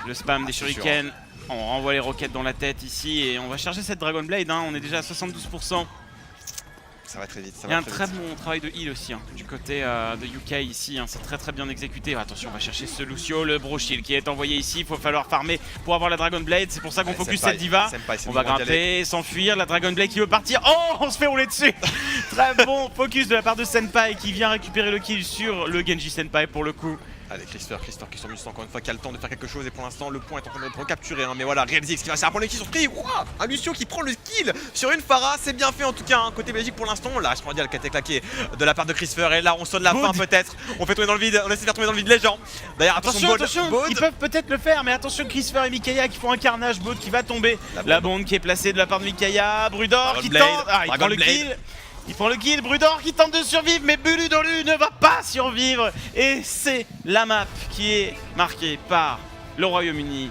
le spam des shurikens, on renvoie les roquettes dans la tête ici et on va charger cette Dragon Blade, hein. On est déjà à 72%. Ça va très vite. Il y a un très bon travail de heal aussi hein, du côté de UK ici, hein. C'est très bien exécuté. Attention, on va chercher ce Lucio, le Bro Shield qui est envoyé ici. Il faut falloir farmer pour avoir la Dragon Blade. C'est pour ça qu'on focus cette diva. On va grimper, s'enfuir. La Dragon Blade qui veut partir. Oh, on se fait rouler dessus. Très bon focus de la part de Senpai qui vient récupérer le kill sur le Genji Senpai pour le coup. Allez, Christopher qui sont juste encore une fois qui a le temps de faire quelque chose et pour l'instant le point est en train d'être recapturé hein, mais voilà, réalisé ce qui va se faire pour les kills surpris. Un Lucio qui prend le kill sur une Pharah, c'est bien fait en tout cas hein, côté Belgique pour l'instant. Là, je prends dire qui a été claqué de la part de Christopher et là on sonne la fin peut-être. On fait tomber dans le vide, on essaie de faire tomber dans le vide les gens. D'ailleurs attention, ils peuvent peut-être le faire, mais attention Christopher et Mikaïa qui font un carnage, Baud qui va tomber. La bombe qui est placée de la part de Mikaïa, Brudor qui tente, il prend le kill. Il prend le kill, Brudor qui tente de survivre, mais Buludolu ne va pas survivre. Et c'est la map qui est marquée par le Royaume-Uni.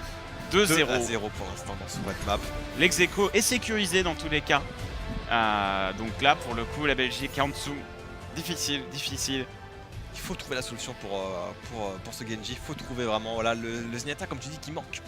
2-0 pour l'instant dans ce web map. L'ex-aequo est sécurisé dans tous les cas. Donc là, pour le coup, la Belgique est en dessous. Difficile. Il faut trouver la solution pour ce Genji. Il faut trouver vraiment voilà, le Zenyatta, comme tu dis, qui manque.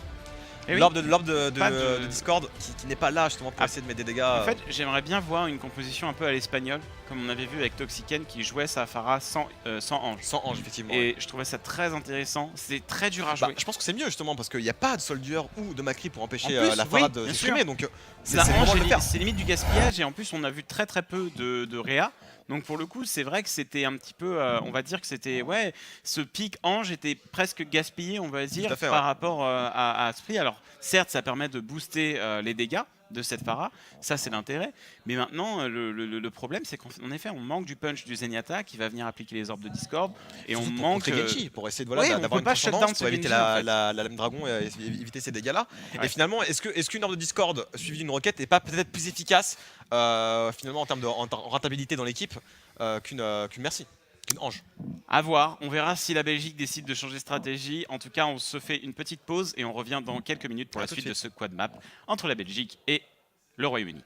L'orbe de Discord qui n'est pas là justement pour essayer de mettre des dégâts. En fait, j'aimerais bien voir une composition un peu à l'espagnol, comme on avait vu avec Toxiken qui jouait sa Pharah sans ange. Sans ange, effectivement. Et je trouvais ça très intéressant. C'est très dur à jouer. Je pense que c'est mieux justement parce qu'il n'y a pas de Soldier ou de Macri pour empêcher la Pharah de s'exprimer. Donc c'est limite du gaspillage et en plus on a vu très peu de Réa. Donc pour le coup, c'est vrai que c'était un petit peu, on va dire que c'était, ce pic ange était presque gaspillé, on va dire, par rapport à Split. Alors certes, ça permet de booster les dégâts de cette Pharah, ça c'est l'intérêt. Mais maintenant, le problème, c'est qu'en effet, on manque du punch du Zenyatta qui va venir appliquer les orbes de Discord. Et on manque Genji pour essayer d'avoir une transcendance pour éviter la lame dragon et éviter ces dégâts-là. Et finalement, est-ce qu'une orbe de Discord suivie d'une roquette n'est pas peut-être plus efficace finalement en termes de rentabilité dans l'équipe qu'une merci, qu'une ange? À voir, on verra si la Belgique décide de changer de stratégie. En tout cas, on se fait une petite pause et on revient dans quelques minutes pour la suite de ce quad map entre la Belgique et le Royaume-Uni.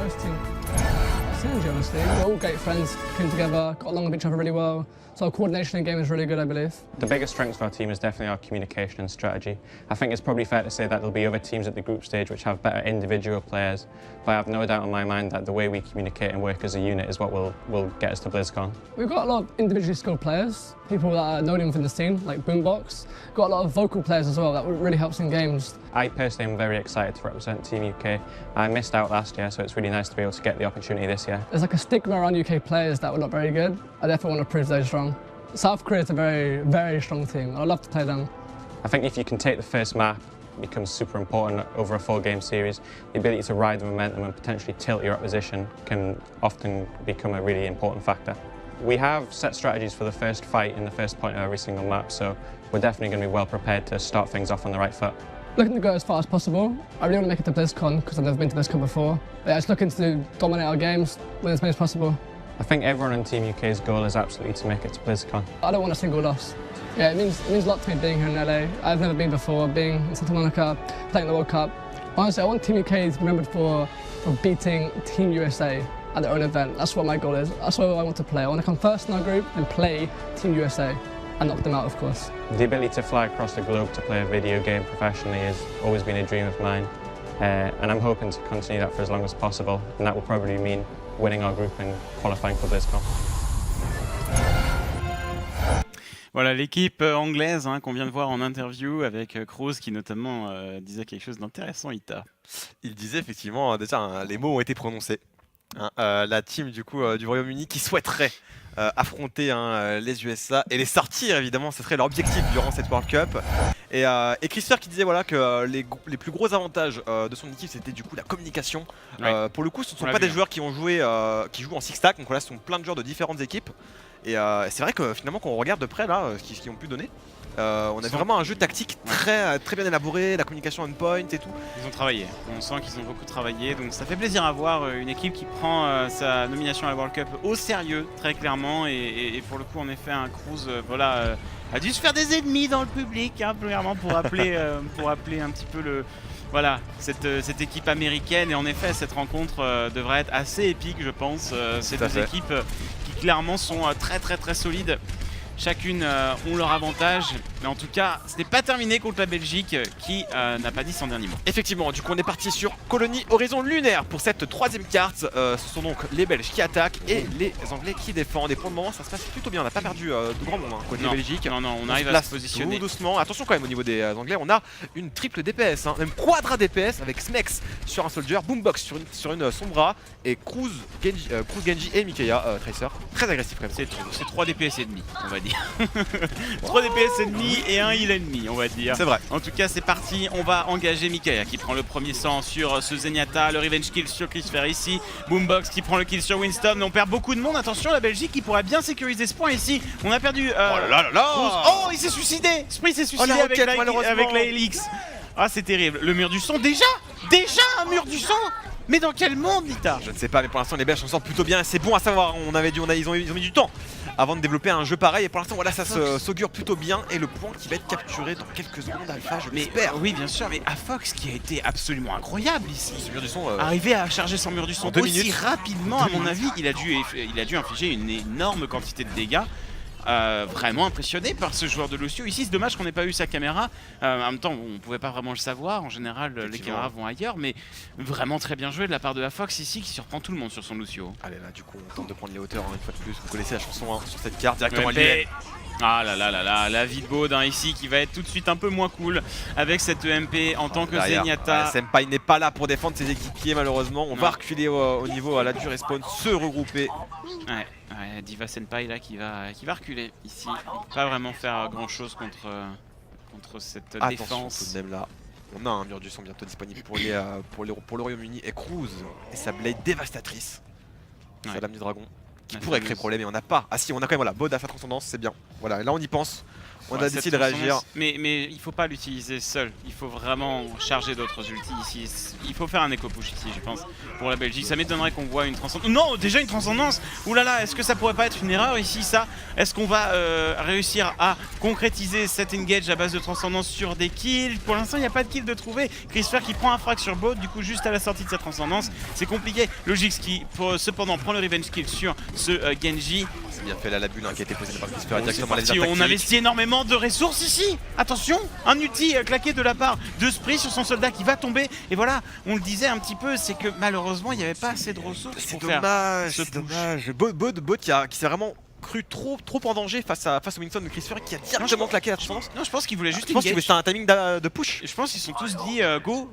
first team? Synergy, honestly. We're all great friends, came together, got along with each other really well. So our coordination in game is really good, I believe. The biggest strength of our team is definitely our communication and strategy. I think it's probably fair to say that there'll be other teams at the group stage which have better individual players, but I have no doubt in my mind that the way we communicate and work as a unit is what will get us to BlizzCon. We've got a lot of individually skilled players, people that are known within the scene, like Boombox. Got a lot of vocal players as well, that really helps in games. I personally am very excited to represent Team UK. I missed out last year, so it's really nice to be able to get the opportunity this year. There's like a stigma around UK players that were not very good. I definitely want to prove those wrong. South Korea is a very, very strong team. I'd love to play them. I think if you can take the first map, it becomes super important over a 4-game series. The ability to ride the momentum and potentially tilt your opposition can often become a really important factor. We have set strategies for the first fight in the first point of every single map, so we're definitely going to be well prepared to start things off on the right foot. Looking to go as far as possible. I really want to make it to BlizzCon because I've never been to BlizzCon before. But yeah, just looking to dominate our games, win as many as possible. I think everyone on Team UK's goal is absolutely to make it to BlizzCon. I don't want a single loss. Yeah, it means a lot to me being here in LA. I've never been before, being in Santa Monica, playing the World Cup. Honestly, I want Team UK to be remembered for beating Team USA at their own event. That's what my goal is. That's what I want to play. I want to come first in our group and play Team USA and knock them out, of course. The ability to fly across the globe to play a video game professionally has always been a dream of mine, and I'm hoping to continue that for as long as possible, and that will probably mean winning our group and qualifying for BlizzCon. Voilà l'équipe anglaise qu'on vient de voir en interview avec Cruz qui notamment disait quelque chose d'intéressant, Ita. Il disait effectivement, déjà les mots ont été prononcés. La team du coup du Royaume-Uni qui souhaiterait affronter les USA et les sortir évidemment, ce serait leur objectif durant cette World Cup. Et Christopher qui disait voilà que les plus gros avantages de son équipe c'était du coup la communication. Ouais. Pour le coup ce ne sont pas des joueurs qui ont joué, qui jouent en six-stack, donc là ce sont plein de joueurs de différentes équipes. Et c'est vrai que finalement quand on regarde de près là ce qu'ils ont pu donner, on a vraiment un jeu tactique très bien élaboré, la communication on point et tout. Ils ont travaillé, on sent qu'ils ont beaucoup travaillé, donc ça fait plaisir à voir une équipe qui prend sa nomination à la World Cup au sérieux, très clairement, et pour le coup en effet un Cruz voilà, a dû se faire des ennemis dans le public, clairement pour appeler, un petit peu voilà, cette équipe américaine, et en effet cette rencontre devrait être assez épique je pense, ces deux équipes qui clairement sont très solides. Chacune ont leur avantage, mais en tout cas, ce n'est pas terminé contre la Belgique qui n'a pas dit son dernier mot. Effectivement, du coup on est parti sur Colonie Horizon Lunaire pour cette troisième carte. Ce sont donc les Belges qui attaquent et les Anglais qui défendent. Et pour le moment ça se passe plutôt bien, on n'a pas perdu de grand monde côté Belgique. Non, on arrive à se positionner tout doucement. Attention quand même au niveau des Anglais, on a une triple DPS, même quadra DPS avec Smex sur un Soldier, Boombox sur une Sombra et Cruz, Genji et Mikaela Tracer. Très agressif quand même. C'est 3 DPS et demi, on va dire. 3 DPS ennemis et un heal ennemi, on va dire. C'est vrai. En tout cas, c'est parti. On va engager Mikaela qui prend le premier sang sur ce Zenyatta. Le revenge kill sur Christopher ici. Boombox qui prend le kill sur Winston. On perd beaucoup de monde. Attention, la Belgique qui pourrait bien sécuriser ce point ici. On a perdu. Oh là là là. Oh, il s'est suicidé. Spree s'est suicidé avec la Helix. Ah, c'est terrible. Le mur du son, déjà un mur du son. Mais dans quel monde, Nita? Je ne sais pas, mais pour l'instant les Belges s'en sortent plutôt bien. C'est bon à savoir. Ils ont mis du temps avant de développer un jeu pareil, et pour l'instant voilà, ça s'augure plutôt bien, et le point qui va être capturé dans quelques secondes Alpha, je l'espère. Oui bien sûr, mais Afox qui a été absolument incroyable ici, ce mur du son, arriver à charger son mur du son aussi minutes. rapidement, à mon avis, il a dû infliger une énorme quantité de dégâts. Vraiment impressionné par ce joueur de Lucio. Ici c'est dommage qu'on n'ait pas eu sa caméra, en même temps on pouvait pas vraiment le savoir, en général les caméras vont ailleurs, mais vraiment très bien joué de la part de la Fox ici qui surprend tout le monde sur son Lucio. Allez là du coup on tente de prendre les hauteurs une fois de plus, vous connaissez la chanson sur cette carte directement à l'UM. Ah là là là là, la vie de Baud ici qui va être tout de suite un peu moins cool avec cette EMP en tant que Zenyatta. Senpai n'est pas là pour défendre ses équipiers malheureusement, on va reculer au niveau à la du respawn, se regrouper. Ouais, Diva Senpai là qui va reculer ici, pas vraiment faire grand chose contre cette défense. Tout de même là, on a un mur du son bientôt disponible pour le Royaume-Uni, et Cruz et sa blade dévastatrice, sa lame du dragon, qui pourrait créer problème, et on n'a pas. Ah si, on a quand même voilà, Baud à sa transcendance, c'est bien. Voilà, et là on y pense. On a décidé de réagir. Mais il faut pas l'utiliser seul. Il faut vraiment charger d'autres ultis ici. Il faut faire un éco push ici, je pense, pour la Belgique. Ça m'étonnerait qu'on voit une transcendance. Non, déjà une transcendance. Ouh là là, est-ce que ça pourrait pas être une erreur ici, ça? Est-ce qu'on va réussir à concrétiser cet engage à base de transcendance sur des kills? Pour l'instant, il n'y a pas de kill de trouver. Christopher qui prend un frag sur bot, du coup, juste à la sortie de sa transcendance. C'est compliqué. Logix qui, cependant, prend le revenge kill sur ce Genji. C'est bien fait là, la bulle qui a été posée par Christopher directement les attaques. On investit énormément de ressources ici. Attention, un ulti claqué de la part de Spree sur son soldat qui va tomber. Et voilà, on le disait un petit peu, c'est que malheureusement, il n'y avait pas assez de ressources pour faire ce push. C'est dommage. Bot qui s'est vraiment cru trop en danger face au Winston de Christopher qui a directement claqué la transcendance. Non, je pense qu'il voulait juste je pense qu'il voulait un timing de push. Je pense qu'ils sont tous dit go,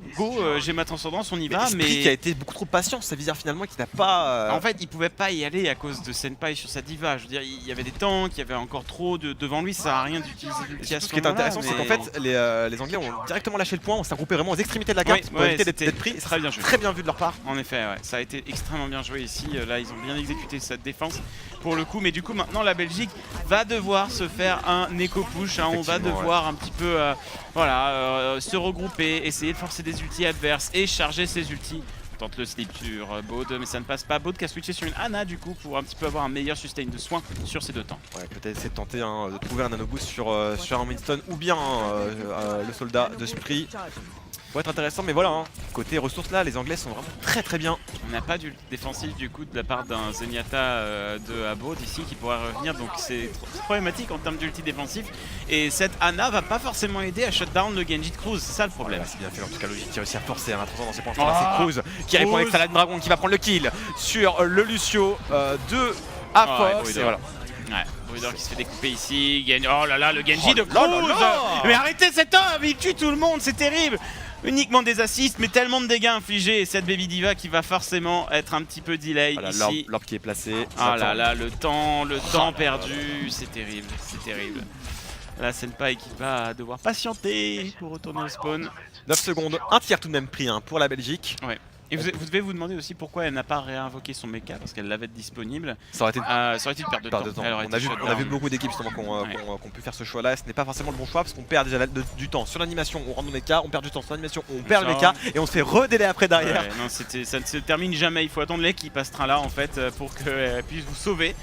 j'ai ma transcendance, on y va. Mais qui a été beaucoup trop patient, ça veut dire finalement qu'il n'a pas. En fait, il pouvait pas y aller à cause de Senpai sur sa diva. Je veux dire, il y avait des tanks, il y avait encore trop devant lui, ça sert à rien d'utiliser l'ulti à ce Ce qui est intéressant, c'est qu'en fait, les Anglais ont directement lâché le point, on s'est regroupé vraiment aux extrémités de la carte pour éviter d'être pris. Très bien joué. Très bien vu de leur part. En effet, ouais, ça a été extrêmement bien joué ici. Là, ils ont bien exécuté cette défense pour le coup. Mais du coup, maintenant, la Belgique va devoir se faire un éco push. On va devoir un petit peu se regrouper, essayer de forcer des ultis adverses et charger ses ultis. On tente le slip sur Baud, mais ça ne passe pas. Baud qui a switché sur une Ana du coup pour un petit peu avoir un meilleur sustain de soins sur ces deux temps. Ouais, peut-être essayer de tenter de trouver un nano boost sur un Winston ou bien le soldat de Spree. Pour être intéressant, mais voilà, côté ressources là, les Anglais sont vraiment très bien. On n'a pas du défensif du coup de la part d'un Zenyatta de Abode ici qui pourrait revenir, donc c'est problématique en termes d'ulti défensif. Et cette Ana va pas forcément aider à shutdown le Genji de Cruz, c'est ça le problème. C'est bien fait, en tout cas Logic qui réussit à forcer la transcendance dans ses points forts. C'est Cruz qui répond avec Salade Dragon qui va prendre le kill sur le Lucio de Afox. Et voilà. Ouais, Bruder qui se fait découper ici. Oh là là, le Genji de Cruz. Mais arrêtez cet homme, il tue tout le monde, c'est terrible. Uniquement des assists, mais tellement de dégâts infligés. Et cette Baby Diva qui va forcément être un petit peu delay voilà, ici. L'orbe qui est placé. Ah là là, le temps perdu, c'est terrible, c'est terrible. Là, Senpai qui va devoir patienter pour retourner au spawn. 9 secondes, un tiers tout de même pris pour la Belgique. Ouais. Et vous devez vous demander aussi pourquoi elle n'a pas réinvoqué son mecha, parce qu'elle l'avait disponible. Ça aurait été une perte de temps. On a vu beaucoup d'équipes justement qui ont pu faire ce choix là. Ce n'est pas forcément le bon choix parce qu'on perd déjà du temps sur l'animation, on rend nos mecha, on perd du temps sur l'animation, on perd le mecha et on se fait redélai après derrière. Ouais, non, ça ne se termine jamais, il faut attendre l'équipe passe ce train là en fait pour qu'elle puisse vous sauver.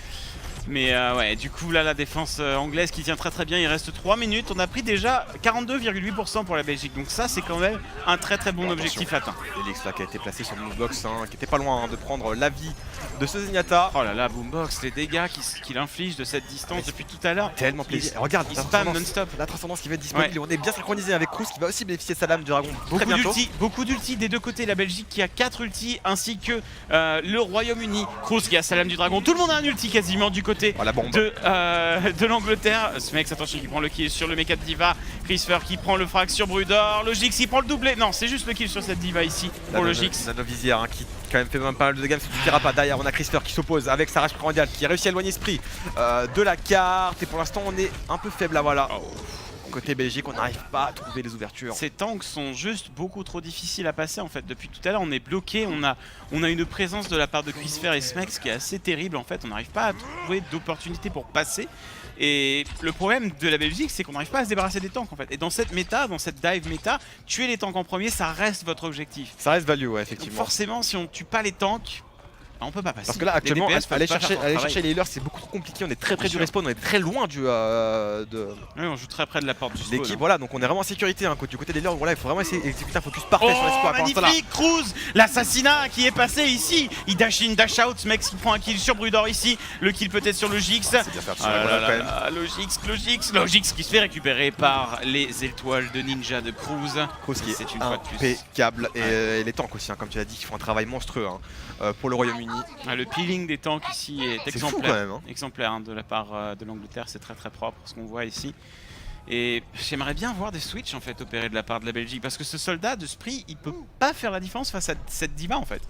Mais ouais, du coup là la défense anglaise qui tient très bien, il reste 3 minutes, on a pris déjà 42,8% pour la Belgique, donc ça c'est quand même un très bon objectif atteint. Elix là qui a été placé sur le movebox, qui était pas loin de prendre l'avis de ce Zenyatta. Oh là là, Boombox, les dégâts qu'il inflige de cette distance depuis tout à l'heure. Tellement plaisir. Regarde, il spam non-stop. La transcendance qui va être disponible, on est bien synchronisé avec Cruz qui va aussi bénéficier de sa lame du dragon très bientôt. Beaucoup d'ultis des deux côtés, la Belgique qui a 4 ultis ainsi que le Royaume-Uni. Cruz qui a sa lame du dragon, tout le monde a un ulti quasiment du côté de l'Angleterre. Smex, attention, qui prend le kill sur le mecha de Diva. Christopher qui prend le frag sur Brudor. Logix qui prend le doublé. Non, c'est juste le kill sur cette Diva ici pour Logix. Nano Visière qui quand même fait pas mal de dégâts, ça ne suffira pas. Derrière, on a Christopher qui s'oppose avec sa rage primordiale qui a réussi à éloigner Spree de la carte. Et pour l'instant, on est un peu faible là, voilà. Côté Belgique, on n'arrive pas à trouver les ouvertures. Ces tanks sont juste beaucoup trop difficiles à passer en fait. Depuis tout à l'heure, on est bloqué, on a une présence de la part de Christopher et Smex qui est assez terrible en fait. On n'arrive pas à trouver d'opportunités pour passer. Et le problème de la Belgique, c'est qu'on n'arrive pas à se débarrasser des tanks en fait. Et dans cette méta, dans cette dive méta, tuer les tanks en premier, ça reste votre objectif. Ça reste value, ouais, effectivement. Donc forcément, si on tue pas les tanks, on peut pas passer. Parce que là actuellement aller chercher les healers c'est beaucoup trop compliqué, on est très près du respawn, on est très loin du Oui, on joue très près de la porte du spawn. L'équipe voilà, donc on est vraiment en sécurité du côté des healers, voilà, il faut vraiment essayer d'exécuter un focus parfait sur l'espoir. Magnifique, Cruz, l'assassinat qui est passé ici. Il dash in, dash out, mec qui prend un kill sur Brudor ici, le kill peut-être sur Logix. Logix qui se fait récupérer par les étoiles de ninja de Cruz. Cruz qui est impeccable et les tanks aussi, comme tu l'as dit, qui font un travail monstrueux pour le Royaume-Uni. Le peeling des tanks ici est exemplaire, fou quand même, exemplaire de la part de l'Angleterre, c'est très propre ce qu'on voit ici. Et j'aimerais bien voir des switches en fait opérés de la part de la Belgique parce que ce soldat de Spree il peut pas faire la différence face à cette diva en fait.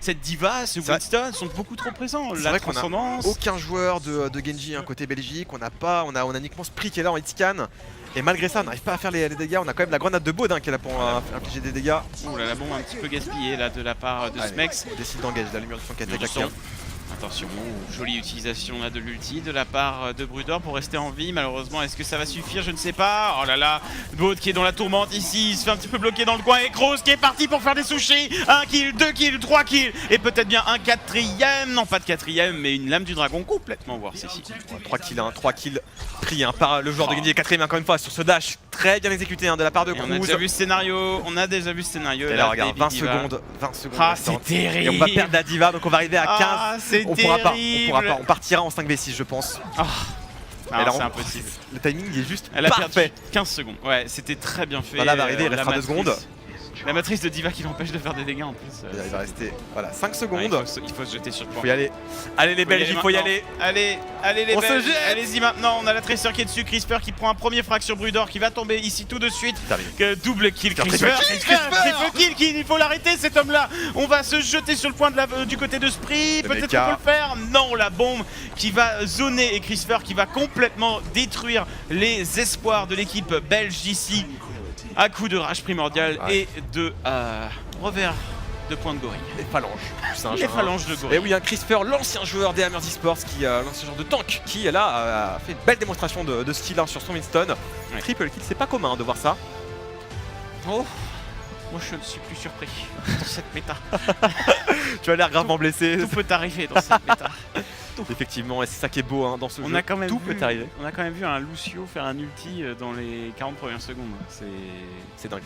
Cette diva, ce Winston sont beaucoup trop présents. C'est vrai qu'on a aucun joueur de Genji côté Belgique, on a uniquement Spree qui est là en hitscan. Et malgré ça, on n'arrive pas à faire les dégâts. On a quand même la grenade de Baud qui est là pour infliger des dégâts. Ouh là, la bombe un petit peu gaspillée là de la part de Smex. On décide d'engager la lumière du son qui a été attaquée. Attention, jolie utilisation là de l'ulti de la part de Brudor pour rester en vie. Malheureusement, est-ce que ça va suffire? Je ne sais pas. Oh là là, Baud qui est dans la tourmente ici, il se fait un petit peu bloquer dans le coin. Et Kroos qui est parti pour faire des sushis. 1 kill, 2 kills, 3 kills. Et peut-être bien un quatrième. Non, pas de quatrième, mais une lame du dragon complètement voir ici. 3 kills pris par le joueur de Genji. 4ème encore une fois sur ce dash. Très bien exécuté de la part de Kroos. On a déjà vu ce scénario. On a déjà vu ce scénario. Et là, regarde, 20 secondes. Ah, c'est terrible. Et on va perdre la diva, donc on va arriver à 15. Ah, c'est on pourra pas. On partira en 5v6 je pense. C'est impossible. Le timing il est juste Elle a parfait. perdu 15 secondes. Ouais, c'était très bien fait. Là, va arriver, il restera 2 secondes. La matrice de diva qui l'empêche de faire des dégâts en plus. Il va rester 5 secondes. Il faut se jeter sur le point. Faut y aller. Allez les Belges, il faut y aller. Allez les On se Belges. jette. Allez-y maintenant. On a la Tracer qui est dessus. Crisper qui prend un premier frag sur Brudor qui va tomber ici tout de suite. Double kill. Crisper. Triple kill. Il faut l'arrêter cet homme-là. On va se jeter sur le point du côté de Spree. Peut-être qu'on peut le faire. Non, la bombe qui va zoner et Crisper qui va complètement détruire les espoirs de l'équipe belge ici. À coup de rage primordial et de revers de point de gorille. Les phalanges. Les phalanges de gorille. Et oui, un Crisper, l'ancien joueur des Hammers Esports, l'ancien joueur de tank, qui là a fait une belle démonstration de style sur son Winston. Triple kill, c'est pas commun de voir ça. Oh, moi je ne suis plus surpris dans cette méta. Tu as l'air gravement blessé. Tout peut arriver dans cette méta. Effectivement, et c'est ça qui est beau dans ce jeu. Tout peut arriver. On a quand même vu un Lucio faire un ulti dans les 40 premières secondes. C'est dingue.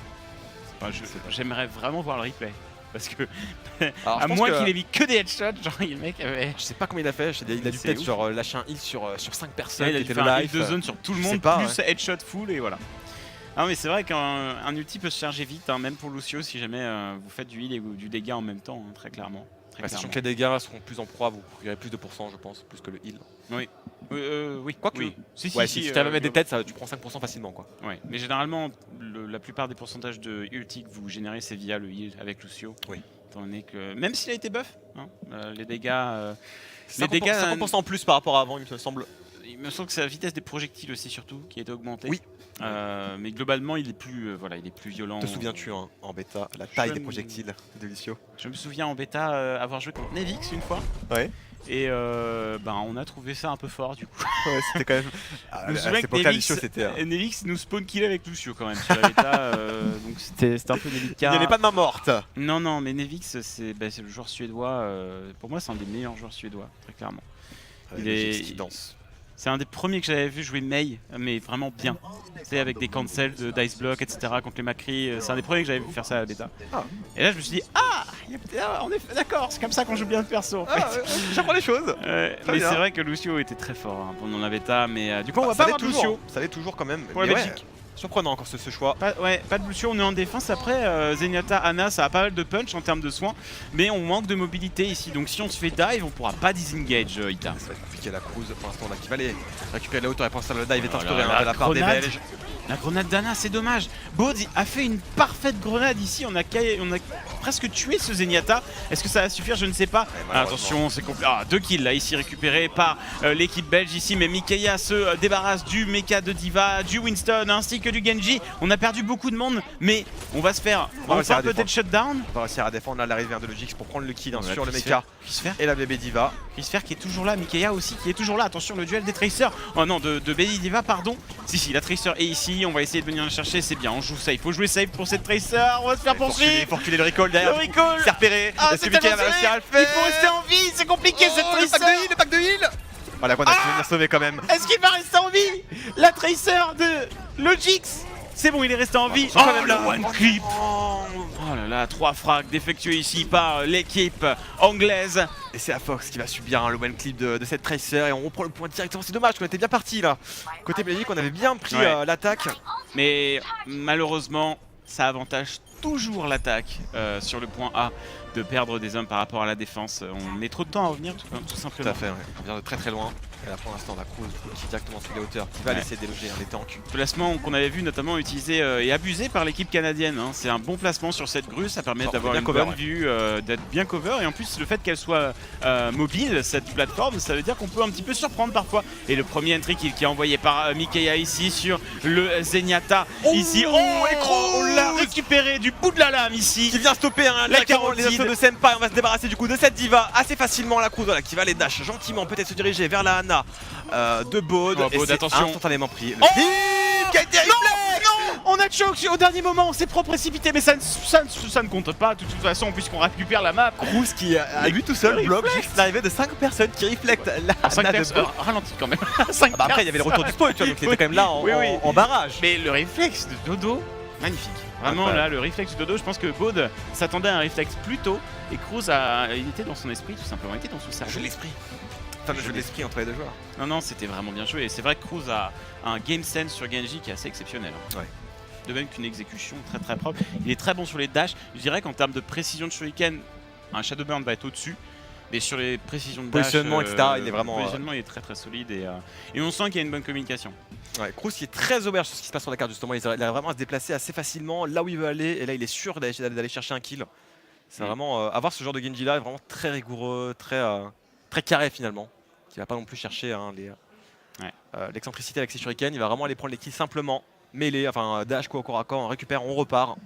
J'aimerais vraiment voir le replay. Parce que, alors, à moins qu'il ait mis que des headshots, genre le mec avait. Je sais pas combien il a fait, il a dû peut-être genre lâcher un heal sur 5 personnes. Il a dû faire un heal de zone sur tout le monde, plus headshot full et voilà. Ah mais c'est vrai qu'un ulti peut se charger vite, même pour Lucio si jamais vous faites du heal et du dégât en même temps, très clairement. Sachant que les dégâts seront plus en proie, vous aurez plus de pourcent je pense, plus que le heal. Oui. Oui. Quoique. Oui. Si tu vas mettre des têtes, tu prends 5% facilement quoi. Ouais. Mais généralement, la plupart des pourcentages de ulti que vous générez, c'est via le heal avec Lucio. Oui. Étant donné que même s'il a été buff, les dégâts. 50% en plus par rapport à avant, il me semble. Il me semble que c'est la vitesse des projectiles aussi surtout qui a été augmentée. Oui. Mais globalement, il est plus violent. Te souviens-tu en bêta la taille des projectiles de Lucio? Je me souviens en bêta avoir joué contre Nevix une fois. Ouais. Et on a trouvé ça un peu fort du coup. Ouais, c'était quand même. Je me souviens que Nevix nous spawn kill avec Lucio quand même sur la bêta, donc c'était un peu délicat. Il n'y avait pas de main morte. Non, mais Nevix c'est le joueur suédois. Pour moi, c'est un des meilleurs joueurs suédois, très clairement. Il danse. C'est un des premiers que j'avais vu jouer Mei, mais vraiment bien. C'est avec des cancels de dice block, etc. contre les Macri. C'est un des premiers que j'avais vu faire ça à la bêta. Et là, je me suis dit, on est d'accord, c'est comme ça qu'on joue bien le perso. En fait. J'apprends les choses. Mais c'est vrai que Lucio était très fort pendant la bêta, mais du coup, on va pas avoir de Lucio. Ça l'est toujours quand même. Pour la Belgique. Surprenant encore ce choix. Pas de Lucio, on est en défense après. Zenyatta, Ana, ça a pas mal de punch en termes de soins, mais on manque de mobilité ici. Donc si on se fait dive, on pourra pas disengage Ita. Ça va être compliqué la cruise pour l'instant là qui va aller récupérer la hauteur et penser à le dive est instauré de la part des Belges. La grenade d'Ana, c'est dommage. Baud a fait une parfaite grenade ici. On a presque tué ce Zenyatta. Est-ce que ça va suffire? Je ne sais pas. Attention, c'est compliqué. 2 kills là ici récupérés par l'équipe belge ici. Mais Mikaeya se débarrasse du mecha de Diva, du Winston ainsi que du Genji. On a perdu beaucoup de monde, mais on va se faire peut-être shutdown. On va réussir à défendre là l'arrivée de Logix pour prendre le kill sur le mecha et la bébé Diva. Crisper qui est toujours là, Mikaeya aussi qui est toujours là. Attention, le duel des Tracers. Oh non, de Baby Diva, pardon. Si, la Tracer est ici. On va essayer de venir le chercher. C'est bien, on joue safe. Faut jouer safe pour cette Tracer. On va se faire poursuivre. Faut reculer le recall derrière. Le recall. C'est repéré. Est-ce que Mikaeya va réussir à le faire? Il faut rester en vie. C'est compliqué cette Tracer. Le pack de heal. Voilà, qu'on a pu venir sauver quand même. Est-ce qu'il va rester en vie? La Tracer de Logix. C'est bon, il est resté en vie. Oh, le one clip. Oh là là, 3 frags défectueux ici par l'équipe anglaise. Et c'est Afox qui va subir le one clip de cette Tracer et on reprend le point directement. C'est dommage qu'on était bien parti là. Côté Belgique, on avait bien pris l'attaque. Mais malheureusement, ça avantage toujours l'attaque sur le point A de perdre des hommes par rapport à la défense. On met trop de temps à revenir tout simplement. Tout à fait, on vient de très loin. Et là pour l'instant la Cruz qui directement sur les hauteurs, qui va laisser déloger les tanks. Placement qu'on avait vu notamment utilisé et abusé par l'équipe canadienne. C'est un bon placement sur cette grue, ça permet d'avoir une bonne vue, d'être bien cover. Et en plus le fait qu'elle soit mobile, cette plateforme, ça veut dire qu'on peut un petit peu surprendre parfois. Et le premier entry kill qui est envoyé par Mikaeya ici sur le Zenyatta. Ici, on l'a récupéré du bout de la lame ici. Qui vient stopper la carotide. saut de Senpai, on va se débarrasser du coup de cette diva assez facilement. La Cruz voilà, qui va les dash gentiment, peut-être se diriger vers la Hana de Baude. Oh, et Baude, c'est attention. instantanément pris. Le Oh team qui a été Non, on a choc au dernier moment, c'est trop précipité, mais ça ne compte pas de toute façon puisqu'on récupère la map. Cruz qui à lui tout seul bloque juste l'arrivée de 5 personnes qui reflectent la 5 Hana de personnes, Baude. ralenti quand même. 5 Bah après il y avait le retour du spoil, tu vois, donc il était quand même là en barrage. Mais le réflexe de Dodo, magnifique. Vraiment Incroyable. là, le réflexe de Dodo, je pense que Baude s'attendait à un réflexe plus tôt et Cruz il était dans son esprit tout simplement, il était dans son cerveau. Jeu de l'esprit. Enfin le jeu de l'esprit entre les deux joueurs. Non, c'était vraiment bien joué et c'est vrai que Cruz a un game sense sur Genji qui est assez exceptionnel. Ouais. De même qu'une exécution très propre. Il est très bon sur les dashs. Je dirais qu'en termes de précision de shuriken, un Shadowburn va être au-dessus. Mais sur les précisions de dash, Positionnement, etc., il est vraiment, positionnement, il est très solide et on sent qu'il y a une bonne communication. Ouais, Cruz qui est très auberge sur ce qui se passe sur la carte justement, il arrive vraiment à se déplacer assez facilement là où il veut aller et là il est sûr d'aller chercher un kill. C'est vraiment avoir ce genre de Genji là est vraiment très rigoureux, très carré finalement, qui va pas non plus chercher l'excentricité avec ses shurikens, il va vraiment aller prendre les kills simplement, mêlée, enfin dash quoi au corps à corps, on récupère, on repart.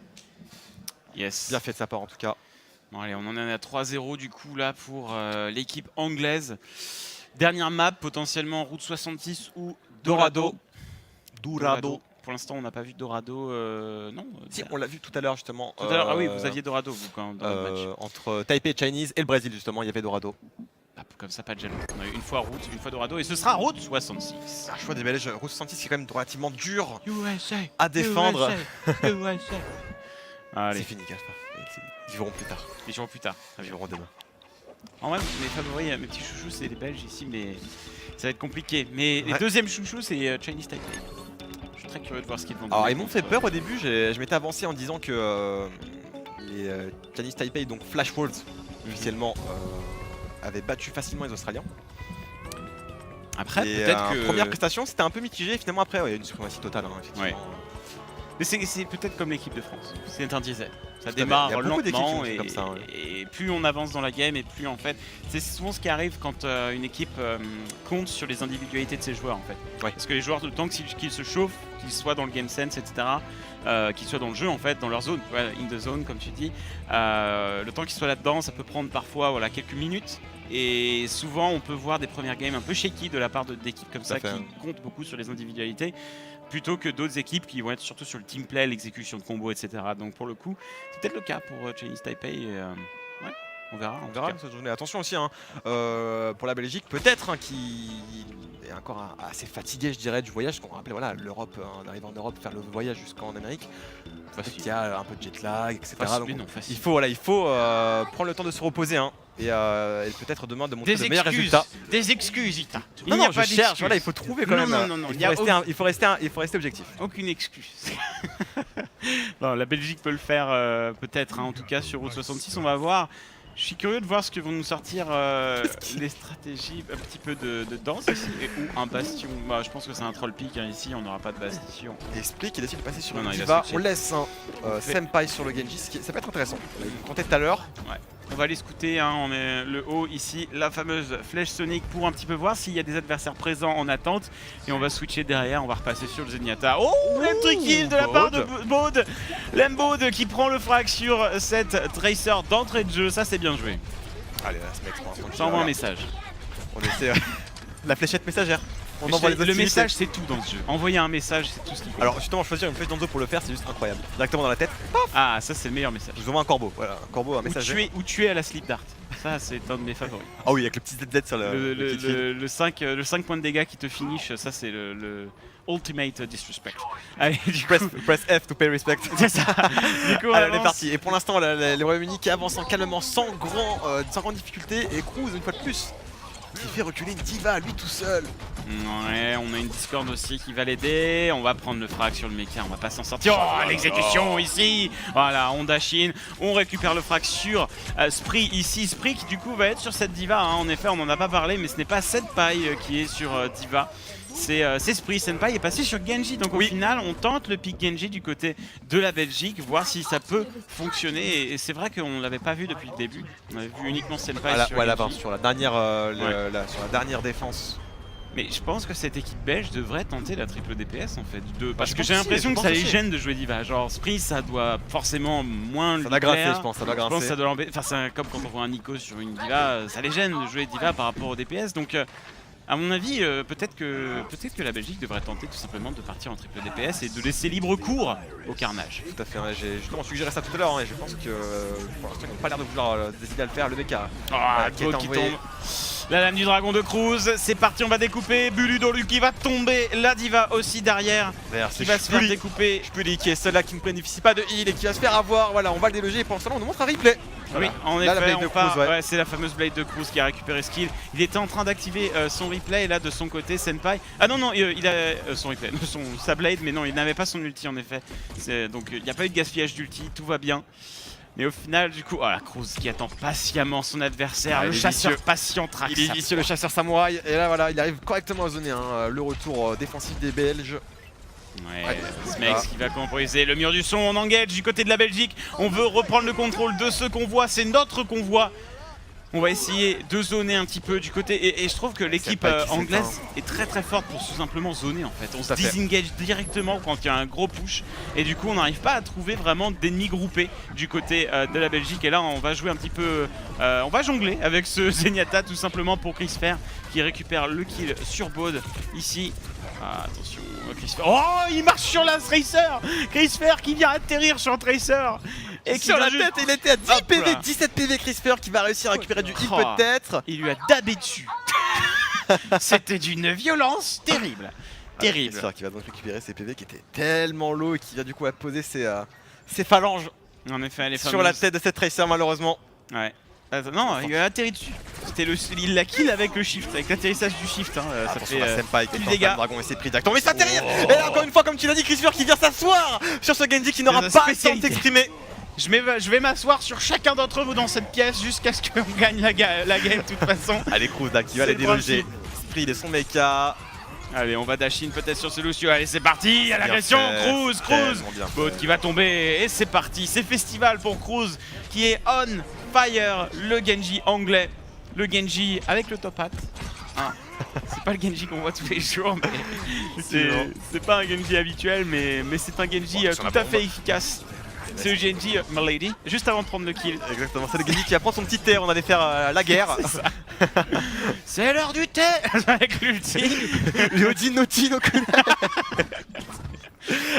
Yes. Bien fait de sa part en tout cas. Bon allez, on en est à 3-0 du coup là pour l'équipe anglaise. Dernière map, potentiellement Route 66 ou Dorado. Pour l'instant, on n'a pas vu Dorado. Non. Si, on l'a vu tout à l'heure justement. Tout à l'heure, ah oui, vous aviez Dorado vous quand dans le match. Entre Taipei Chinese et le Brésil justement, il y avait Dorado. Ah, comme ça, pas de jaloux. On a eu une fois Route, une fois Dorado, et ce sera Route 66. Un choix des Belges, Route 66 qui est quand même relativement dur USA, à défendre. Allez, C'est fini, Gaspard. Ils verront plus tard. ils joueront plus tard. Ils verront demain. En vrai, mes favoris, mes petits chouchous, c'est les Belges ici, mais ça va être compliqué. Mais les Ouais. deuxièmes chouchous, c'est Chinese Taipei. Je suis très curieux de voir ce qu'ils vont donner. Alors ils m'ont fait peur au début, je m'étais avancé en disant que les Chinese Taipei, donc Flash Worlds officiellement, avaient battu facilement les Australiens. Après, Et peut-être que. première prestation c'était un peu mitigé, finalement après il y a une suprématie totale effectivement. Ouais. Mais c'est peut-être comme l'équipe de France, c'est un diesel. Ça Tout à fait. démarre Il y a beaucoup d'équipes qui lentement ont fait et, comme ça, ouais. et plus on avance dans la game et plus en fait, c'est souvent ce qui arrive quand une équipe compte sur les individualités de ses joueurs en fait. Ouais. Parce que les joueurs, le temps qu'ils se chauffent, qu'ils soient dans le game sense, etc., qu'ils soient dans le jeu en fait, dans leur zone, in the zone comme tu dis, le temps qu'ils soient là-dedans, ça peut prendre parfois quelques minutes. Et souvent on peut voir des premières games un peu shaky de la part d'équipes comme ça qui comptent beaucoup sur les individualités plutôt que d'autres équipes qui vont être surtout sur le team play, l'exécution de combos, etc. Donc pour le coup, c'est peut-être le cas pour Chinese Taipei. Ouais, on verra. On verra cette journée. Attention aussi pour la Belgique, peut-être qui est encore assez fatigué, je dirais, du voyage. Qu'on rappelait, voilà, l'Europe, d'arriver en Europe, faire le voyage jusqu'en Amérique. Il y a un peu de jet lag, etc. Donc, il faut prendre le temps de se reposer. Et peut-être demain de montrer de meilleurs résultats. Des excuses, Ita. Non, je cherche, voilà, il faut trouver quand même. Non, il faut rester objectif. Aucune excuse. Non, la Belgique peut le faire peut-être, en tout cas sur Route 66, on va voir. Je suis curieux de voir ce que vont nous sortir les stratégies, un petit peu de danse ici, ou un bastion. Bah, je pense que c'est un troll pick ici, on n'aura pas de bastion. Et Split qui décide de passer sur Non, le il a diva, switché. on laisse Senpai sur le Genji, ça peut être intéressant. On l'a compté tout à l'heure. Ouais. On va aller scouter, on met le haut ici, la fameuse flèche sonique pour un petit peu voir s'il y a des adversaires présents en attente. Et on va switcher derrière, on va repasser sur le Zenyatta. Oh, le kill de la part de Baude. Baude qui prend le frag sur cette Tracer d'entrée de jeu, ça c'est bien joué. Allez, là, ce mec pour l'instant. Ça envoie un message. On essaie la fléchette messagère. On Mais envoie les le hostilités. message c'est tout dans ce jeu. Envoyer un message c'est tout ce qu'il faut. Alors justement, choisir une flèche d'Anzo pour le faire, c'est juste incroyable. Directement dans la tête, Ah, ça c'est le meilleur message. je vous envoie un corbeau. Voilà, un corbeau, un messager. Ou tuer à la slip dart. Ça c'est un de mes favoris. Ah oui, avec le petit ZZ sur Le 5 points de dégâts qui te finish, ça c'est le ultimate disrespect. Allez, du coup, press F to pay respect. c'est ça. Du coup, on Allez, on est avance. parti. Et pour l'instant, les Royaumes-Unis qui avancent calmement sans grande difficulté. Et Cruz, une fois de plus, qui fait reculer une diva lui tout seul. Ouais, on a une Discord aussi qui va l'aider. On va prendre le frag sur le mecha, on va pas s'en sortir. Oh, l'exécution ici. Voilà, on dash in, on récupère le frag sur Spree ici. Spree qui du coup va être sur cette diva. En effet, on n'en a pas parlé, mais ce n'est pas Senpai qui est sur diva. C'est Spree. Senpai est passé sur Genji. Donc au final, on tente le pick Genji du côté de la Belgique, voir si ça peut fonctionner. Et c'est vrai qu'on ne l'avait pas vu depuis le début. On avait vu uniquement Senpai sur Genji. Sur la dernière, sur la dernière défense. Mais je pense que cette équipe belge devrait tenter la triple DPS en fait. Parce je que pense j'ai aussi, l'impression je que pense ça les aussi. gêne de jouer Diva. Genre Spree ça doit forcément moins Ça doit grincer, je pense, ça doit Je pense grincer. que ça doit l'embêter. Enfin, c'est comme quand on voit un Nico sur une Diva, ça les gêne de jouer Diva par rapport au DPS. Donc, à mon avis, peut-être que la Belgique devrait tenter tout simplement de partir en triple DPS et de laisser libre cours au carnage. Tout à fait, ouais, j'ai justement suggéré ça tout à l'heure et je pense que pour l'instant ils n'ont pas l'air de vouloir décider à le faire. Le mec Qui tombe. La lame du dragon de Cruz, c'est parti, on va découper. Buludolu qui va tomber, la Diva aussi derrière, qui va se faire découper. Spuli qui est seul là qui ne bénéficie pas de heal et qui va se faire avoir. Voilà, on va le déloger et pour l'instant on nous montre un replay. Oui, en là, effet, la Blade de Cruz, ouais. c'est la fameuse Blade de Cruz qui a récupéré ce kill. Il était en train d'activer son replay et là de son côté, Senpai. Ah non, il a son replay, sa Blade, mais non, il n'avait pas son ulti en effet. Donc il n'y a pas eu de gaspillage d'ulti, tout va bien. Mais au final, du coup, la Cruz qui attend patiemment son adversaire, le chasseur patient traque. Il est vicieux, le chasseur samouraï. Et là, voilà, il arrive correctement à zoner le retour défensif des Belges. Ouais, Smex qui va composer le mur du son, on engage du côté de la Belgique. On veut reprendre le contrôle de ce convoi, c'est notre convoi. On va essayer de zoner un petit peu du côté et je trouve que l'équipe anglaise est très forte pour tout simplement zoner en fait. On se disengage directement quand il y a un gros push et du coup on n'arrive pas à trouver vraiment d'ennemis groupés du côté de la Belgique. Et là on va jouer un petit peu, on va jongler avec ce Zenyatta tout simplement pour Crisper qui récupère le kill sur Baud ici. Ah, attention, Crisper. Oh, il marche sur la Tracer. Crisper qui vient atterrir sur Tracer. Et sur la tête, il était à 10 PV, 17 PV Crisper qui va réussir à récupérer du heal peut-être. Il lui a dabé dessus. C'était d'une violence terrible. Terrible. Crisper qui va donc récupérer ses PV qui étaient tellement low et qui va du coup poser ses phalanges en effet, les sur la tête de cette Tracer malheureusement. Ouais. Non, il a atterri dessus. Il l'a kill avec le shift, avec l'atterrissage du shift. Ça fait Senpai qui du est dégât. le dragon et c'est pris directement. Mais ça atterrit. Et là encore une fois, comme tu l'as dit, Crisper qui vient s'asseoir sur ce Genji qui n'aura pas le temps de s'exprimer. Je vais m'asseoir sur chacun d'entre vous dans cette pièce jusqu'à ce qu'on gagne la game de toute façon. Allez, Cruz là qui va les déloger. Spree et son mecha. Allez, on va dash in peut-être sur ce Lucio. Allez, c'est parti, à l'agression. Cruz. Baud qui va tomber et c'est parti. C'est festival pour Cruz qui est on fire. Le Genji anglais. Le Genji avec le top hat. C'est pas le Genji qu'on voit tous les jours, mais c'est pas un Genji habituel, mais c'est un Genji tout à fait efficace. C'est le Genji Milady, juste avant de prendre le kill. Exactement, c'est le Genji qui va prendre son petit thé, on allait faire la guerre. C'est l'heure du thé avec l'ulti. Le Odin au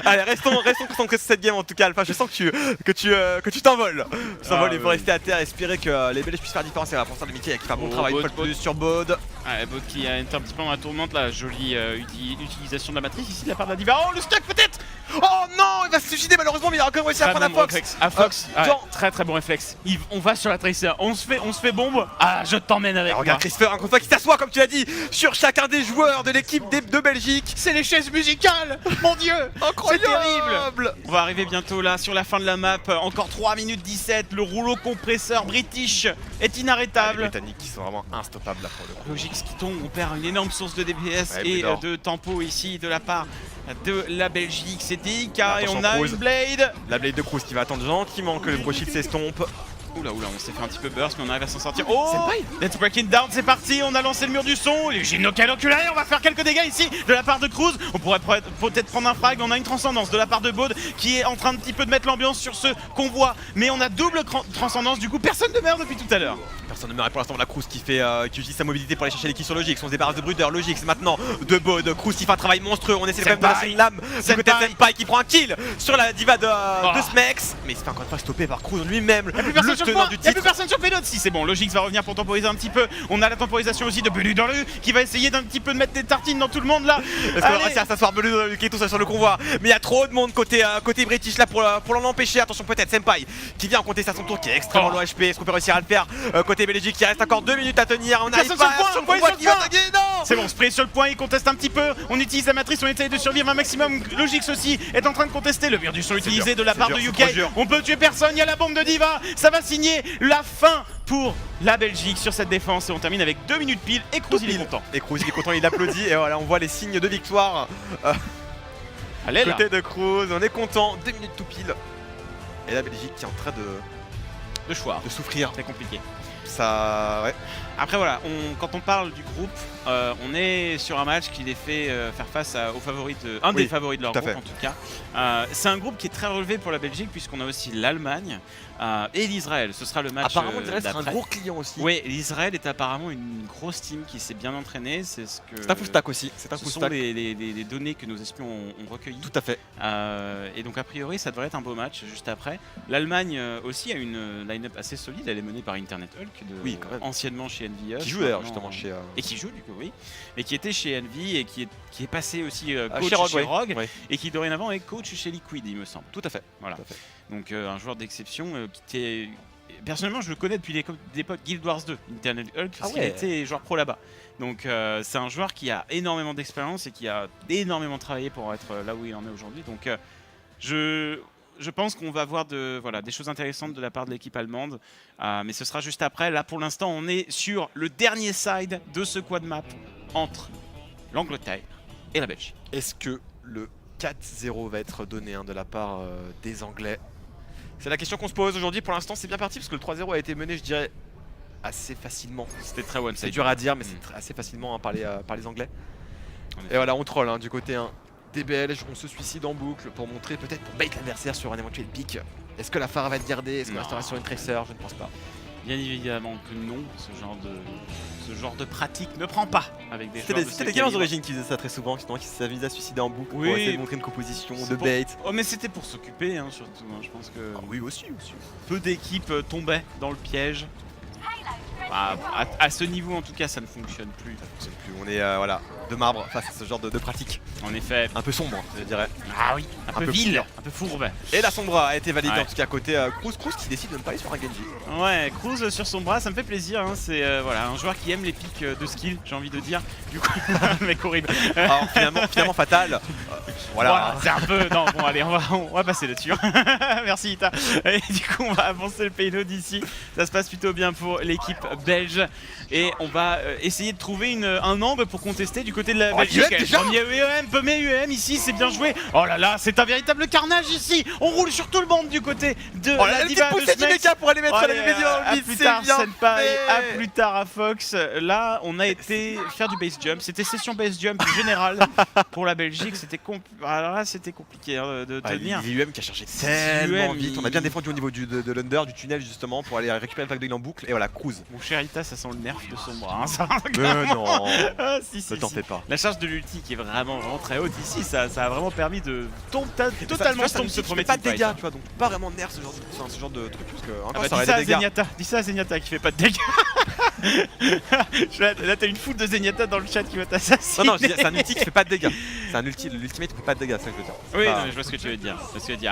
Allez, restons concentrés sur cette game en tout cas, Alpha. Je sens que tu t'envoles. Tu t'envoles, il faut rester à terre et espérer que les Belges puissent faire la différence. Et la pour ça, Mickey qui fait un bon travail une fois de plus sur Baud. Baud qui a été un petit peu dans la tourmente, la jolie utilisation de la matrice ici de la part de la Diva. Oh, le stuck peut-être. Oh non, il va se suicider malheureusement, mais il a encore réussi à prendre la Fox. Très bon réflexe. On va sur la Tracer, on se fait bombe. Ah, je t'emmène avec moi. Regarde Crisper encore une fois qui s'assoit comme tu l'as dit sur chacun des joueurs de l'équipe de Belgique. C'est les chaises musicales. Mon dieu. Incroyable. C'est terrible. On va arriver bientôt là sur la fin de la map. Encore 3 minutes 17. Le rouleau compresseur british est inarrêtable. Les Britanniques qui sont vraiment instoppables là pour le coup. Logix qui tombe, on perd une énorme source de DPS et de tempo ici de la part de la Belgique. C'est DK et on a une Blade. La Blade de Cruz qui va attendre gentiment que le Bro Shield s'estompe. Oula, on s'est fait un petit peu burst, mais on arrive à s'en sortir. Oh, let's break it down, c'est parti, on a lancé le mur du son. J'ai nos caloculaires, on va faire quelques dégâts ici de la part de Cruz. On pourrait peut-être prendre un frag, on a une transcendance de la part de Baud qui est en train un petit peu de mettre l'ambiance sur ce convoi. Mais on a double transcendance, du coup personne ne meurt depuis tout à l'heure. Personne ne meurt pour l'instant. La Cruz qui utilise sa mobilité pour aller chercher les kills sur Logix. On se débarrasse de Bruder, Logix maintenant de Baud. Cruz qui fait un travail monstrueux. On essaie quand même de lâcher une lame. Du côté de Senpai qui prend un kill sur la Diva de Smex. Mais il se fait encore une fois stopper par Cruz lui-même. Y'a plus personne sur le point, y'a plus personne sur Pélote. Si c'est bon, Logix va revenir pour temporiser un petit peu. On a la temporisation aussi de Buludolu qui va essayer d'un petit peu de mettre des tartines dans tout le monde là. Est-ce qu'on va réussir à s'asseoir Buludolu qui est tout seul sur le convoi. Mais il y a trop de monde côté British là pour l'en empêcher. Attention peut-être Senpai qui vient en contester à son tour qui est extrêmement low HP. Est-ce qu'on peut réussir à le faire côté Belgique qui reste encore 2 minutes à tenir. On arrive pas sur le convoi qui va attaquer. Non. C'est bon, Spray sur le point, il conteste un petit peu. On utilise la matrice, on essaye de survivre un maximum. Logix aussi est en train de contester. Le mur du son utilisé de la part de UK. On peut tuer personne, il y a la bombe de Diva. Ça va signer la fin pour la Belgique sur cette défense. Et on termine avec 2 minutes pile. Et Cruz il est content. Et Cruz il est content, il applaudit. Et voilà, on voit les signes de victoire. Allez, là. Côté de Cruz, on est content. 2 minutes tout pile. Et la Belgique qui est en train de choix. De souffrir. C'est compliqué. Ça. Ouais. Après voilà, quand on parle du groupe, on est sur un match qui les fait faire face aux favoris un des favoris de leur groupe en tout cas. C'est un groupe qui est très relevé pour la Belgique puisqu'on a aussi l'Allemagne et l'Israël. Ce sera le match apparemment l'Israël sera un d'après. gros client aussi. Oui, l'Israël est apparemment une grosse team qui s'est bien entraînée. C'est un full stack aussi. Ce sont les données que nos espions ont recueillies. Tout à fait. Et donc a priori ça devrait être un beau match juste après. L'Allemagne aussi a une line-up assez solide. Elle est menée par Internet Hulk, anciennement chez Envy. Qui joue d'ailleurs justement chez... Et qui joue du coup, oui. Mais qui était chez Envy et qui est passé aussi coach chez Rogue. Ouais. Et qui dorénavant est coach chez Liquid, il me semble. Tout à fait. Voilà. Tout à fait. Donc un joueur d'exception qui était... Personnellement, je le connais depuis l'époque Guild Wars 2, Internet Hulk, parce qu'il était joueur pro là-bas. Donc c'est un joueur qui a énormément d'expérience et qui a énormément travaillé pour être là où il en est aujourd'hui. Donc je pense qu'on va voir des choses intéressantes de la part de l'équipe allemande, mais ce sera juste après. Là, pour l'instant, on est sur le dernier side de ce quad map entre l'Angleterre et la Belgique. Est-ce que le 4-0 va être donné de la part des Anglais? C'est la question qu'on se pose aujourd'hui. Pour l'instant, c'est bien parti parce que le 3-0 a été mené, je dirais, assez facilement. C'était très one-sided. C'est dur à dire, mais c'est assez facilement par les Anglais. Et voilà, on troll du côté des Belges. On se suicide en boucle pour montrer, peut-être pour bait l'adversaire sur un éventuel pic. Est-ce que la phare va être gardée? Est-ce qu'on restera sur une tracer? Je ne pense pas. Bien évidemment que non, ce genre de pratique ne prend pas avec des joueurs de C'était les gamers d'origine qui faisaient ça très souvent, qui s'amusaient à suicider en boucle pour essayer de montrer une composition de bait. Oh mais c'était pour s'occuper surtout, je pense que... oui aussi. Peu d'équipes tombaient dans le piège. À ce niveau en tout cas ça ne fonctionne plus. On est de marbre face à ce genre de pratique. En effet. Un peu sombre, je dirais. Ah oui, un peu vil, un peu fourbe. Et la sombra a été validée en tout cas à côté Cruz qui décide de ne pas aller sur un Genji. Ouais, Cruz sur son bras, ça me fait plaisir. C'est un joueur qui aime les pics de skill, j'ai envie de dire. Du coup, le mec horrible. Alors finalement fatal. Voilà, c'est un peu... Non, bon allez, on va passer là-dessus. Merci Ita. Et du coup, on va avancer le payload ici. Ça se passe plutôt bien pour l'équipe belge. Et on va essayer de trouver un angle pour contester du côté de la Belgique. Premier UEM ici, c'est bien joué. Oh là là, c'est un véritable carnage ici. On roule sur tout le monde du côté de la diva de Smex. Pour aller mettre les médias en plus tard, Senpai, à plus tard à Fox. Là, on a été faire du base jump. C'était session base jump générale pour la Belgique. Alors là, c'était compliqué de tenir. L'UEM qui a chargé tellement vite. On a bien défendu au niveau de l'under, du tunnel justement pour aller récupérer le pack de en boucle. Et voilà, Cruz. Mon cher Ita, ça sent le nerf de son bras. Non, ne t'en fais pas. La charge de l'ulti qui est vraiment très haute ici, ça a vraiment permis de totalement stomp ce premier pas de dégâts, tu vois, donc pas vraiment de nerfs ce genre de truc. Parce que dis ça à Zenyatta qui fait pas de dégâts. Là t'as une foule de Zenyatta dans le chat qui va t'assassiner. Non, c'est un ulti qui fait pas de dégâts. C'est un ulti, l'ultimate qui fait pas de dégâts, c'est ça que je veux dire. Oui, non, mais je vois ce que tu veux dire.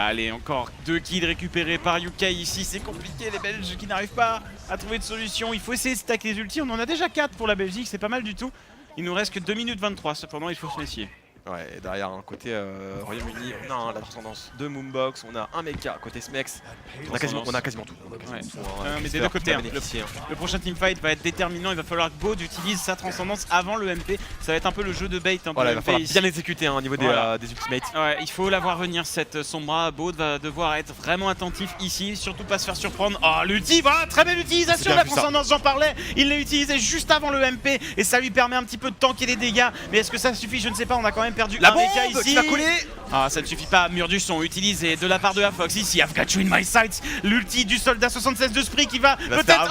Allez, encore 2 kills récupérés par Yukai ici, c'est compliqué les Belges qui n'arrivent pas à trouver de solution. Il faut essayer de stack les ultis, on en a déjà 4 pour la Belgique, c'est pas mal du tout. Il nous reste que 2 minutes 23, cependant il faut se méfier. Ouais, et derrière, côté Royaume-Uni, on a la transcendance de Moonbox, on a un mecha côté Smex. On a quasiment tout. Mais des deux côtés, le prochain teamfight va être déterminant. Il va falloir que Baud utilise sa transcendance avant le MP. Ça va être un peu le jeu de bait. Voilà, il va falloir bien exécuter au niveau des ultimates. Ouais, il faut la voir venir cette Sombra. Baud va devoir être vraiment attentif ici, surtout pas se faire surprendre. Oh, l'ulti, voilà, très belle utilisation de la transcendance, j'en parlais. Il l'a utilisé juste avant le MP et ça lui permet un petit peu de tanker les dégâts. Mais est-ce que ça suffit? Je ne sais pas, on a quand même perdu la un mecha ici. Qui va couler. Ah, ça ne suffit pas. Mur du son utilisé de la part de Afox ici. I've got you in my sights. L'ulti du soldat 76 de Spree qui va peut-être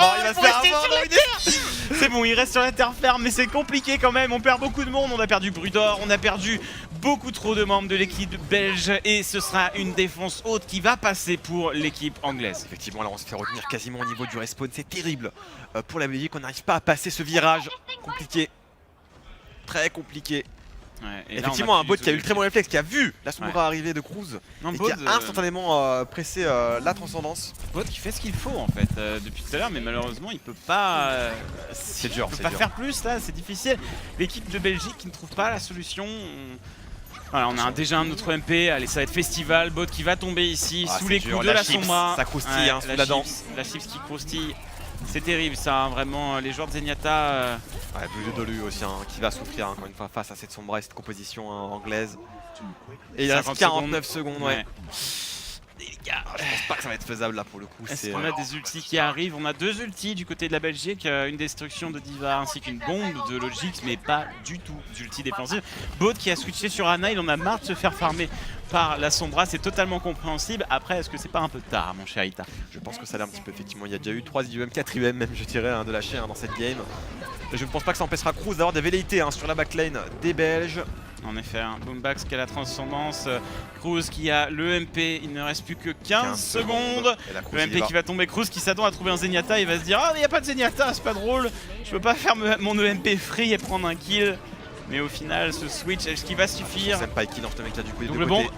c'est bon, il reste sur la terre ferme, mais c'est compliqué quand même. On perd beaucoup de monde. On a perdu Brudor, on a perdu beaucoup trop de membres de l'équipe belge et ce sera une défense haute qui va passer pour l'équipe anglaise. Effectivement, là on se fait retenir quasiment au niveau du respawn. C'est terrible pour la Belgique. On n'arrive pas à passer ce virage. Compliqué. Très compliqué. Ouais, et effectivement, là, un bot qui a eu le très bon réflexe, qui a vu la Sombra arriver de Cruz et qui a instantanément pressé la transcendance. Bot qui fait ce qu'il faut en fait depuis tout à l'heure, mais malheureusement il peut pas. C'est dur, il peut pas faire plus là, c'est difficile. L'équipe de Belgique qui ne trouve pas la solution. Voilà, on a déjà un autre MP, allez ça va être Festival, Bot qui va tomber ici sous les coups de la Sombra. Ça croustille sous la dent. La chips qui croustille. C'est terrible ça, vraiment, les joueurs de Zenyatta... Dolu aussi, qui va souffrir encore une fois face à cette Sombra et cette composition anglaise. Et il reste 49 secondes, ouais. Je pense pas que ça va être faisable là pour le coup. Est-ce qu'on a des ultis qui arrivent? On a 2 ultis du côté de la Belgique, une destruction de Diva ainsi qu'une bombe de Logix, mais pas du tout d'ulti défensif. Baud qui a switché sur Ana, il en a marre de se faire farmer par la Sombra, c'est totalement compréhensible. Après, est-ce que c'est pas un peu tard, mon cher Ita? Je pense que ça l'est un petit peu, effectivement. Il y a déjà eu 3 IUM, 4 IUM même, je dirais, de lâcher dans cette game. Et je ne pense pas que ça empêchera Cruz d'avoir des velléités sur la backline des Belges. En effet, Boombax qui a la transcendance, Cruz qui a le MP, il ne reste plus que 15 secondes. Et la Cruz, Le MP qui va tomber, Cruz qui s'attend à trouver un Zenyatta, il va se dire ah mais il n'y a pas de Zenyatta, c'est pas drôle, je peux pas faire mon EMP free et prendre un kill. Mais au final, ce switch, est-ce qu'il va suffire? C'est pas qui lance le mec là du coup des deux Double côtés. bombe.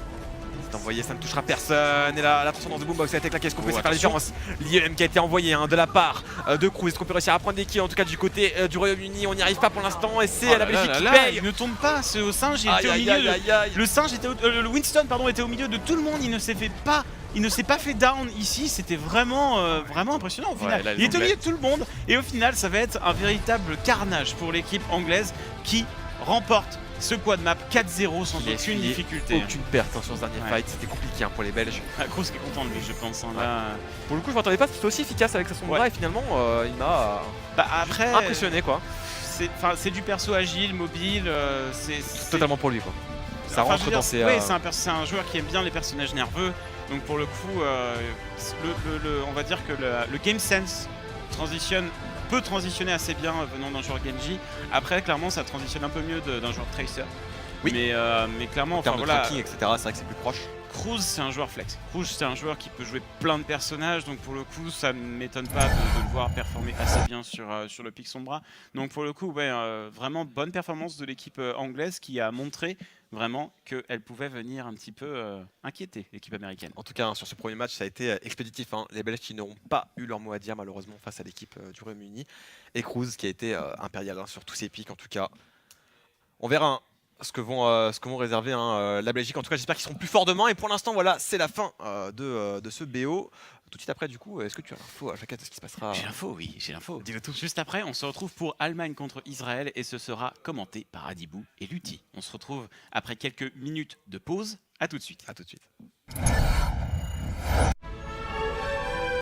C'est envoyé, ça ne touchera personne. Et là, la transcendance de Boombox a été claquée. Est-ce qu'on peut essayer de faire la différence? L'IEM qui a été envoyé de la part de Cruz. Est-ce qu'on peut réussir à prendre des kills? En tout cas, du côté du Royaume-Uni, on n'y arrive pas pour l'instant. Et c'est la Belgique qui paye. Il ne tombe pas, c'est au singe, il était au milieu. Le singe était le Winston pardon était au milieu de tout le monde, il ne s'est pas fait down ici, c'était vraiment vraiment impressionnant au final. Ouais, là, il était au milieu de tout le monde et au final ça va être un véritable carnage pour l'équipe anglaise qui remporte ce quad map 4-0 sans aucune difficulté. Aucune perte sur ce dernier fight, c'était compliqué pour les Belges. Cruz qui est content de lui, je pense. Là. Pour le coup, je m'attendais pas à ce qu'il soit aussi efficace avec sa Sombra et finalement il m'a après, impressionné quoi. C'est du perso agile, mobile, c'est totalement pour lui quoi. Ça rentre dans ses... Oui, c'est un joueur qui aime bien les personnages nerveux. Donc pour le coup, on va dire que le game sense peut transitionner assez bien venant d'un joueur Genji. Après, clairement, ça transitionne un peu mieux d'un joueur Tracer. Oui. Mais clairement, en termes de voilà. tracking, etc., c'est vrai que c'est plus proche. Cruz, c'est un joueur flex. Cruz, c'est un joueur qui peut jouer plein de personnages. Donc pour le coup, ça ne m'étonne pas de le voir performer assez bien sur le pic Sombra. Donc pour le coup, ouais, vraiment bonne performance de l'équipe anglaise qui a montré vraiment qu'elle pouvait venir un petit peu inquiéter l'équipe américaine. En tout cas, sur ce premier match, ça a été expéditif. Les Belges qui n'auront pas eu leur mot à dire malheureusement face à l'équipe du Royaume-Uni. Et Cruz qui a été impérial sur tous ses pics en tout cas. On verra ce que vont réserver la Belgique. En tout cas, j'espère qu'ils seront plus forts demain. Et pour l'instant, voilà, c'est la fin de ce BO. Tout de suite après, du coup, est-ce que tu as l'info à chacun de ce qui se passera? J'ai l'info, oui, j'ai l'info. Dis-le tout. Juste après, on se retrouve pour Allemagne contre Israël et ce sera commenté par Adibou et Lutti. On se retrouve après quelques minutes de pause. À tout de suite. À tout de suite.